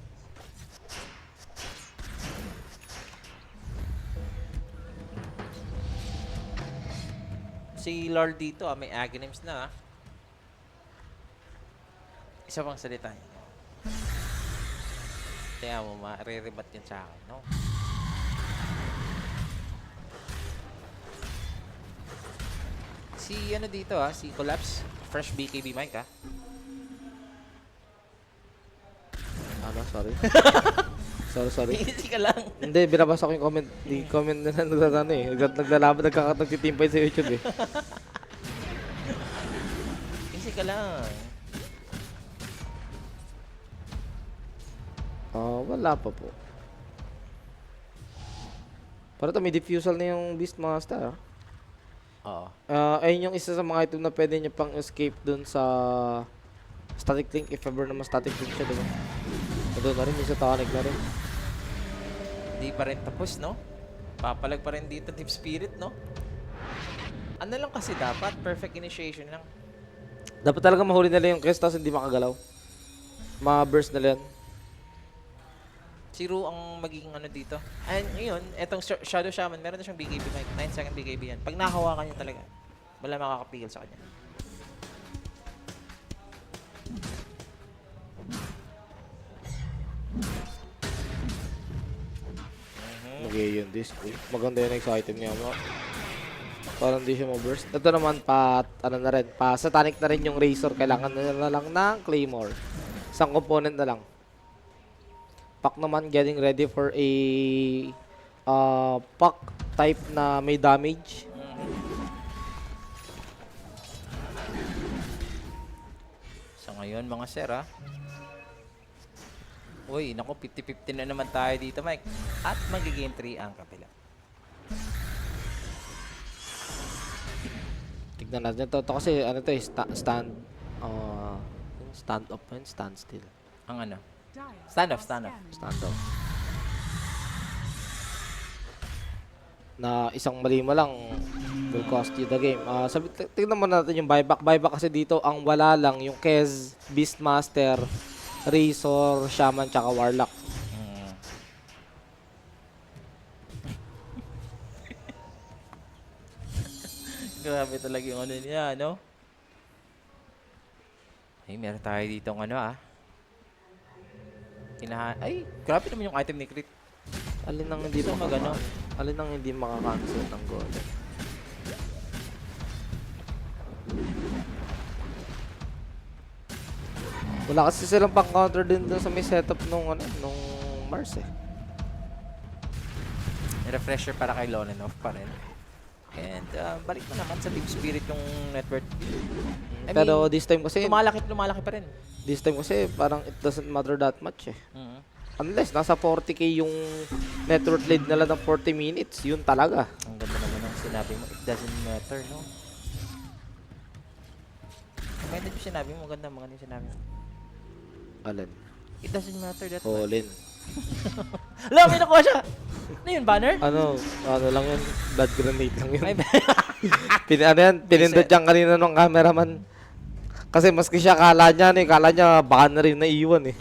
[SPEAKER 1] Si Lord dito, may Aghanims na. Isa pang salita niya. Kaya mo, ma-re-rebat yun sa akin, no? Si dito si Collapse. Fresh BKB mic
[SPEAKER 2] Ano? Sorry. sorry.
[SPEAKER 1] Easy ka lang.
[SPEAKER 2] Hindi, binabasa ko yung comment. Di comment na nagtatano eh. Naglalaban, nagkakatag-team fight sa YouTube eh.
[SPEAKER 1] Easy ka lang.
[SPEAKER 2] Wala pa po. Parang may diffusal na yung Beastmaster.
[SPEAKER 1] Oo.
[SPEAKER 2] Ayun yung isa sa mga item na pwede niya pang escape dun sa static link if ever naman static link siya, diba? Doon na rin, yung sa tonic na rin.
[SPEAKER 1] Hindi pa rin tapos, no? Papalag pa rin dito Team Spirit, no? Ano lang kasi dapat? Perfect initiation lang.
[SPEAKER 2] Dapat talaga mahuli nila yung quest tapos hindi makagalaw. Ma-burst nila yan.
[SPEAKER 1] Si Ru ang magiging dito. And yun, etong Shadow Shaman, meron na siyang BKB mic. 9 second BKB yan. Pag nakahawakan niya talaga, wala makakapigil sa kanya.
[SPEAKER 2] yun this quick. Maganda yung next item niya mo. Parang hindi siya ma-burst. Ito naman ano na rin, satanic na rin yung Razor. Kailangan na lang ng Claymore. Isang component na lang. Pack naman getting ready for a pack type na may damage.
[SPEAKER 1] So ngayon mga sir uy, naku, 50-50 na naman tayo dito, Mike. At mag-game 3 ang kapila.
[SPEAKER 2] Tignan natin to kasi ano to stand up and stand still.
[SPEAKER 1] Ang ano?
[SPEAKER 3] Dire
[SPEAKER 1] Stand off,
[SPEAKER 3] are
[SPEAKER 1] stand off.
[SPEAKER 3] scanning.
[SPEAKER 2] Stand up. Na isang mali mo lang will cost you the game. Tignan mo natin yung buyback. Buyback kasi dito ang wala lang yung Kez, Beastmaster, Razor, Shaman, tsaka Warlock.
[SPEAKER 1] Grabe talaga yung ano niya, no? Ay, meron tayo dito ng ano, Ay, grabe naman yung item ni Crit.
[SPEAKER 2] Alin ang hindi
[SPEAKER 1] Gusto magano?
[SPEAKER 2] Alin ang hindi makakancel ng golem? Wala kasi silang pang-counter din dun sa may setup nung Mars eh.
[SPEAKER 1] Refresher para kay Lonenov pa rin. And balik mo naman sa Team Spirit yung network. I
[SPEAKER 2] Pero
[SPEAKER 1] mean,
[SPEAKER 2] this time kasi,
[SPEAKER 1] lumalaki pa rin.
[SPEAKER 2] parang it doesn't matter that much eh.
[SPEAKER 1] Mhm.
[SPEAKER 2] Unless nasa 40k yung network lead nila ng 40 minutes, yun talaga.
[SPEAKER 1] Ang ganda naman ng sinabi mo. It doesn't matter, no? Maganda yung sinabi mo. Maganda yung sinabi mo.
[SPEAKER 2] Alin?
[SPEAKER 1] It doesn't matter that
[SPEAKER 2] All
[SPEAKER 1] much.
[SPEAKER 2] in.
[SPEAKER 1] Alam, may nakuha siya! Ano yun, banner?
[SPEAKER 2] Ano lang yun, blood grenade lang yun.
[SPEAKER 1] Ay,
[SPEAKER 2] Pinindot yan kanina nung cameraman. Kasi maski siya kala niya banner rin na iwan eh.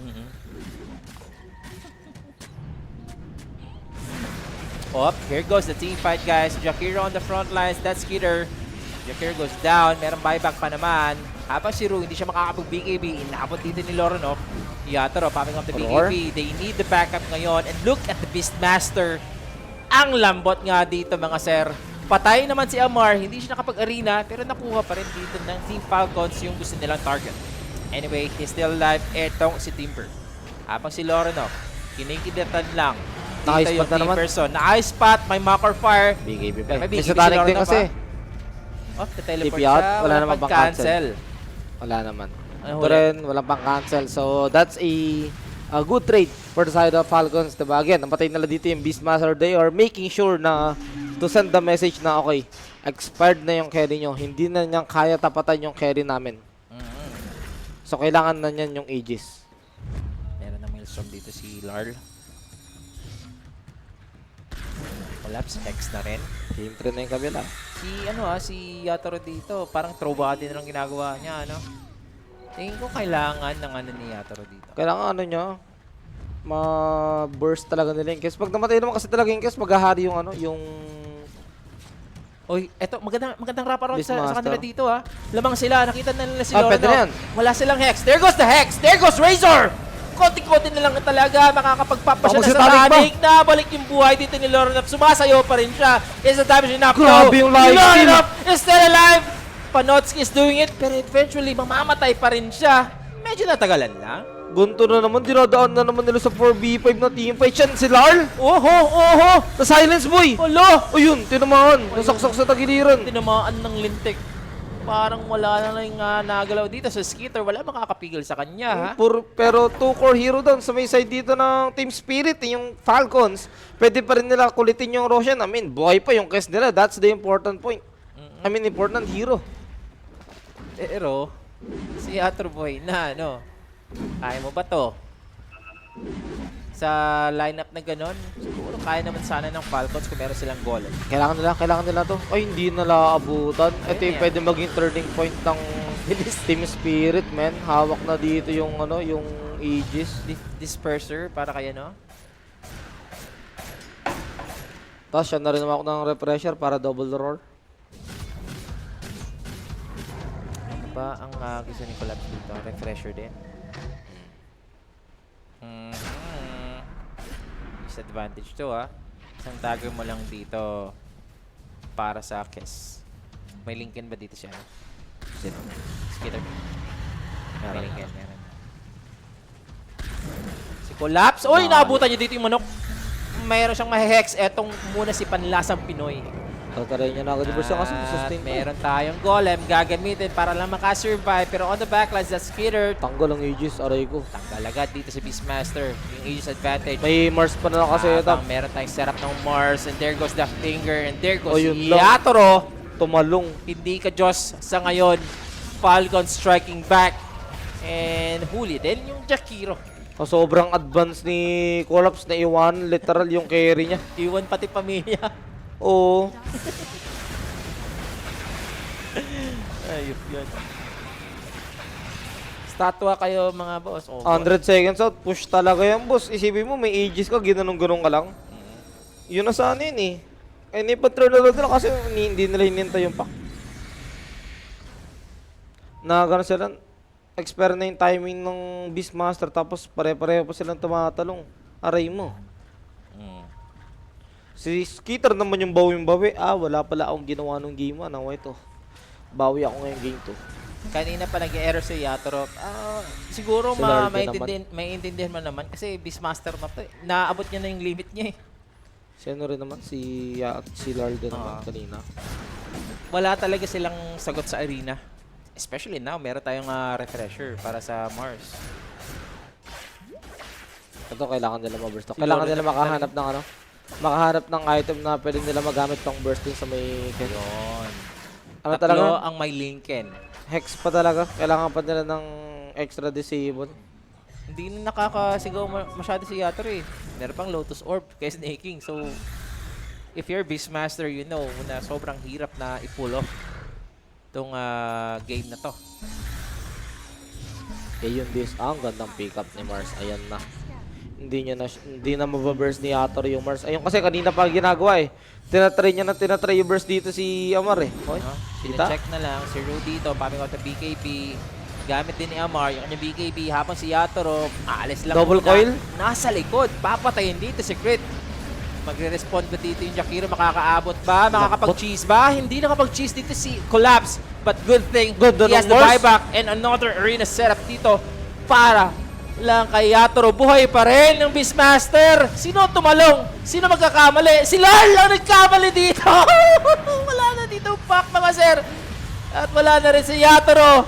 [SPEAKER 1] Oh, here goes the team fight, guys. Jakiro on the front lines. That's Skitter. Jakiro goes down. Merong buyback pa naman. Habang si Ru, hindi siya makakapag-BKB. Inabot dito ni Lorenov. Yatoro, popping up the
[SPEAKER 2] Roar.
[SPEAKER 1] BKB. They need the backup ngayon. And look at the Beastmaster. Ang lambot nga dito, mga sir. Patay naman si Amar. Hindi siya nakapag-arena. Pero nakuha pa rin dito ng Team Falcons yung gusto nilang target. Anyway, he's still alive. Etong si Timber. Habang si Lorenov, kinikidatan lang.
[SPEAKER 2] Nice
[SPEAKER 1] Dito yung
[SPEAKER 2] spot na naman.
[SPEAKER 1] person. Na-ice spot, may Makor Fire.
[SPEAKER 2] BKB pa.
[SPEAKER 1] May
[SPEAKER 2] May
[SPEAKER 1] BKB
[SPEAKER 2] satanic
[SPEAKER 1] si
[SPEAKER 2] din
[SPEAKER 1] Lorenov,
[SPEAKER 2] kasi.
[SPEAKER 1] Oh, teleport
[SPEAKER 2] TP out,
[SPEAKER 1] siya.
[SPEAKER 2] wala namang
[SPEAKER 1] pang
[SPEAKER 2] pang-cancel. Wala naman.
[SPEAKER 1] Ano,
[SPEAKER 2] Ito rin, walang pang-cancel. So, that's a good trade for the side of Falcons. Diba? Again, napatay nila dito yung Beastmaster. They are making sure na to send the message na, okay, expired na yung carry nyo. Hindi na niyang kaya tapatan yung carry namin. So, kailangan na niyan yung Aegis.
[SPEAKER 1] Meron na Maelstrom dito si Larl. Collapse, Hex na rin.
[SPEAKER 2] Game 3 na yung kabila.
[SPEAKER 1] Si Yatoro dito, parang throw body na lang ginagawa niya, Tingin ko kailangan ng ni Yatoro dito.
[SPEAKER 2] Kailangan niya, ma-burst talaga nila yung Kes. Pag namatay naman kasi talaga yung Kes, maghahari yung yung...
[SPEAKER 1] Oy, eto, magandang wrap around sa
[SPEAKER 2] Beastmaster.
[SPEAKER 1] kanila dito, Lamang sila, nakita na nila si
[SPEAKER 2] Pwede na yan.
[SPEAKER 1] Lorenov. Wala silang Hex. There goes the Hex! There goes Razor! Konti-konti na lang talaga, makakapagpapasya na sa Titanic. Nabalik yung buhay dito ni Lorenov. Sumasayo pa rin siya. Is the damage enough?
[SPEAKER 2] Grabe yung live
[SPEAKER 1] Lorenov is still alive! Panotsky is doing it, pero eventually, mamamatay pa rin siya. Medyo natagalan lang.
[SPEAKER 2] Gunto na naman, dinadaan na naman nila sa 4v5 na teamfight. Yan si Larl!
[SPEAKER 1] Oho!
[SPEAKER 2] Na-silence boy!
[SPEAKER 1] Olo!
[SPEAKER 2] O yun, tinamaan. Nasaksak sa tagiliran.
[SPEAKER 1] Tinamaan ng lintik. Parang wala na lang nagalaw dito sa Skitter. Wala makakapigil sa kanya,
[SPEAKER 2] Pero 2 core hero doon sa may side dito ng Team Spirit, yung Falcons. Pwede pa rin nila kulitin yung Roshan. I mean, buhay pa yung Kes nila. That's the important point. I mean, important hero.
[SPEAKER 1] Pero, si Atro Boy na, kaya mo ba to? Sa lineup na ganon, siguro kaya naman sana ng Falcons kung meron silang golem.
[SPEAKER 2] Kailangan nila to. Ay, hindi nila abutan. Ito yung
[SPEAKER 1] yan.
[SPEAKER 2] pwede maging turning point ng Team Spirit, man. Hawak na dito yung yung Aegis.
[SPEAKER 1] Disperser para kaya,
[SPEAKER 2] Tapos siya na rin naman ako ng refresher para double roar.
[SPEAKER 1] Ano ba ang gusto ni Collapse dito? Refresher din. Disadvantage to, Isang dagger mo lang dito para sa Kiss. May Lincoln ba dito siya?
[SPEAKER 2] Sino?
[SPEAKER 1] Skitter. May
[SPEAKER 2] Meron.
[SPEAKER 1] Lincoln, meron. Si Collapse. Uy, naabutan niya dito yung manok. Mayroon siyang mahehex. Etong muna si Panlasang Pinoy.
[SPEAKER 2] Tataray niya na agad yung burst kasi
[SPEAKER 1] At
[SPEAKER 2] sustain pa.
[SPEAKER 1] meron tayong golem gagamitin para lang makasurvive. Pero on the backlines, that's Skitter.
[SPEAKER 2] Tanggal ang Aegis, aray ko.
[SPEAKER 1] Tanggal agad dito si Beastmaster. Yung Aegis advantage.
[SPEAKER 2] May Mars pa na kasi ito.
[SPEAKER 1] Meron tayong setup ng Mars. And there goes the finger. And there goes
[SPEAKER 2] Oh, yun
[SPEAKER 1] si
[SPEAKER 2] lang.
[SPEAKER 1] Yatoro.
[SPEAKER 2] Tumalong.
[SPEAKER 1] Hindi ka Diyos sa ngayon. Falcon striking back. And huli din yung Jakiro.
[SPEAKER 2] Oh, sobrang advance ni Collapse na iwan. Literal yung carry niya.
[SPEAKER 1] Iwan pati pamilya.
[SPEAKER 2] Oo.
[SPEAKER 1] Ayup yun. Statwa kayo mga boss. Oh,
[SPEAKER 2] 100 seconds out. Push talaga yan, boss. Isipin mo, may Aegis ka. Ginanong-ganong ka lang. Yun na sana yun eh. Eh, ni-patrol na nila kasi hindi nila hinintay yung pack. Na gano'n sila. Expire na yung timing ng Beastmaster tapos pare-pareho pa silang tumatalong. Aray mo. Si Skitter naman yung bawi. Ah, wala pala akong ginawa nung game 1. Ano ito? Bawi ako ngayong game 2.
[SPEAKER 1] Kanina pa nag-error si Yatoro. Siguro
[SPEAKER 2] Si Lardo
[SPEAKER 1] maintindihan mo naman kasi Beastmaster na to. Naabot niya na yung limit niya eh.
[SPEAKER 2] Si ano rin naman, si Lardo naman kanina.
[SPEAKER 1] Wala talaga silang sagot sa arena. Especially now, meron tayong refresher para sa Mars.
[SPEAKER 2] Ito, kailangan nila ma-burst.
[SPEAKER 1] Si
[SPEAKER 2] Kailangan
[SPEAKER 1] Lolo
[SPEAKER 2] nila
[SPEAKER 1] na-
[SPEAKER 2] makahanap ng ano? Makahanap ng item na pwede nila magamit pang bursting sa may...
[SPEAKER 1] Yun.
[SPEAKER 2] Ano
[SPEAKER 1] Tatlo
[SPEAKER 2] talaga?
[SPEAKER 1] ang may Lincoln.
[SPEAKER 2] Hex pa talaga. Kailangan pa nila ng extra disable.
[SPEAKER 1] Hindi na nakakasigaw masyado si Yatoro eh. Meron pang Lotus Orb kay Snaking. So, if you're Beastmaster, you know na sobrang hirap na i-pull off itong game na to.
[SPEAKER 2] Eh yun this, ang gandang pickup ni Mars. Ayan na. Hindi na mababurst ni Yatoro yung Mars. Ayun kasi kanina pa ginagawa eh. Tinatry yung burst dito si Amar eh. Hoy, kita?
[SPEAKER 1] Check na lang. Si Ru dito, popping out the BKB. Gamit din ni Amar yung kanyang BKB. Habang si Yatoro, aalis lang
[SPEAKER 2] Double
[SPEAKER 1] muna.
[SPEAKER 2] coil?
[SPEAKER 1] Nasa likod. Papatayin dito si Crit. Magre-respond ba dito yung Jakiro? Makakaabot ba? Makakapag-cheese ba? Hindi nakapag-cheese dito si Collapse. But good thing,
[SPEAKER 2] Good,
[SPEAKER 1] he has the
[SPEAKER 2] Mars.
[SPEAKER 1] buyback and another arena setup dito para lang kay Yatoro. Buhay pa rin ng Beastmaster. Sino tumalong? Sino magkakamali? Si Larl ang nagkamali dito. Wala na dito pack mga sir. At wala na rin si Yatoro.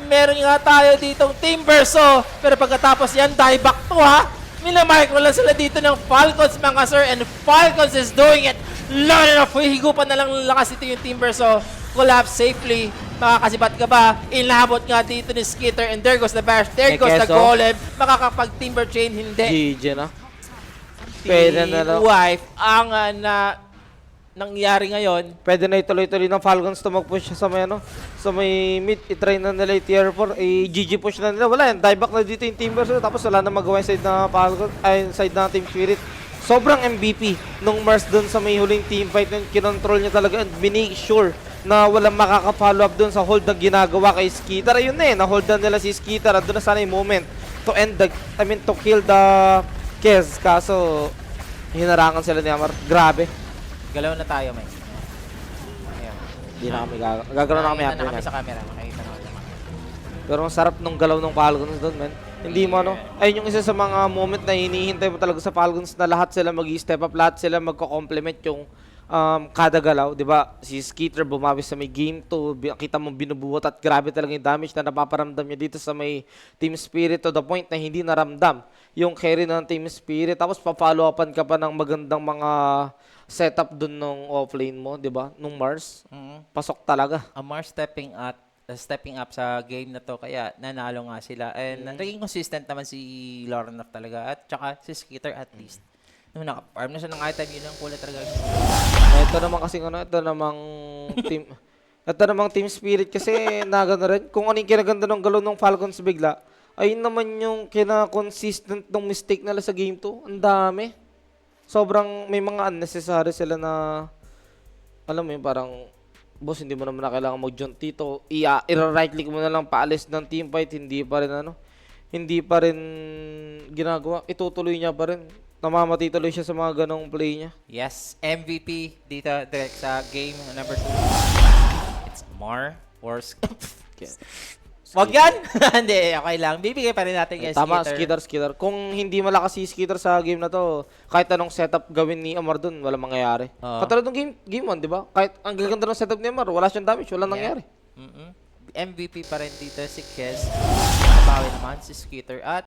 [SPEAKER 1] Meron nga tayo ditong Team Verso. Pero pagkatapos yan, dieback to ha. Minamicro lang sila dito ng Falcons mga sir. And Falcons is doing it. Lalo na higupan na lang lakas ito yung Team Verso. Collapse safely. Makakasibat ka ba? Inabot nga dito ni Skitter. And there goes the bash. There
[SPEAKER 2] May
[SPEAKER 1] goes the
[SPEAKER 2] keso.
[SPEAKER 1] golem. Makakapag-timber chain. Hindi.
[SPEAKER 2] GG na. Pwede na lang.
[SPEAKER 1] Wife ang nangyari ngayon.
[SPEAKER 2] Pwede na ituloy-tuloy ng Falcons to mag-push sa may ano, sa may mid, i-try na nila yung tier 4, GG push na nila. Wala yan, dieback na dito yung Team Versus, tapos wala na magawa yung side na Falcons, ay side na Team Spirit. Sobrang MVP nung Mars doon sa may huling team fight nun, kinontrol niya talaga and binake sure na walang makaka-follow up doon sa hold na ginagawa kay Skitter. Ayun na na-hold na nila si Skitter at doon na sana yung moment to end the, to kill the Kez. Kaso, hinarangan sila ni Amar. Grabe.
[SPEAKER 1] Galaw na tayo, Mike. Ayan.
[SPEAKER 2] Hindi na kami gagawin na kami
[SPEAKER 1] Nakita
[SPEAKER 2] happy
[SPEAKER 1] na kami
[SPEAKER 2] na.
[SPEAKER 1] sa camera. Makikita na kami.
[SPEAKER 2] Pero ang sarap nung galaw ng Falcons doon, man. Hindi mo ano, ayun yung isa sa mga moment na hinihintay mo talaga sa Falcons na lahat sila mag-step up, lahat sila magko-complement yung kada galaw, 'di ba? Si Skitter bumawi sa may game 2, kita mo binubuhat at grabe talaga yung damage na napaparamdam niya dito sa may Team Spirit to the point na hindi naramdam yung carry ng Team Spirit. Tapos pa-follow upan ka pa ng magandang mga setup doon nung offlane mo, 'di ba? Nung Mars. Pasok talaga.
[SPEAKER 1] Amar stepping up sa game na to kaya nanalo nga sila and naging consistent naman si Lornoff talaga at tsaka si Skitter at least nung naka-farm na siya ng item yun ang kulay talaga.
[SPEAKER 2] Ito naman kasi ano, ito namang team spirit kasi nagano rin. Kung ano yung kinaganda ng galaw ng Falcons bigla, ayun naman yung kina-consistent ng mistake nila sa game 2. Ang dami. Sobrang may mga unnecessary sila na alam mo yun, parang boss, hindi mo naman na kailangan mag-jump dito. I-right click mo na lang paalis ng team fight, hindi pa rin ginagawa. Itutuloy niya pa rin. namamati tuloy siya sa mga ganong play niya.
[SPEAKER 1] Yes, MVP dito direct sa game number 2. It's Mar Wars. Wag yan! Hindi, okay lang. Bibigay pa rin natin yung
[SPEAKER 2] Tama,
[SPEAKER 1] Skitter.
[SPEAKER 2] Skitter. Kung hindi malakas si Skitter sa game na to, kahit anong setup gawin ni Amar dun, walang mangyayari.
[SPEAKER 1] Oo.
[SPEAKER 2] Katulad ng game 1, di ba? Kahit ang gaganda ng setup ni Amar, wala siyang damage, walang nangyari.
[SPEAKER 1] MVP pa rin dito si Kes. Nakabawi naman si Skitter. At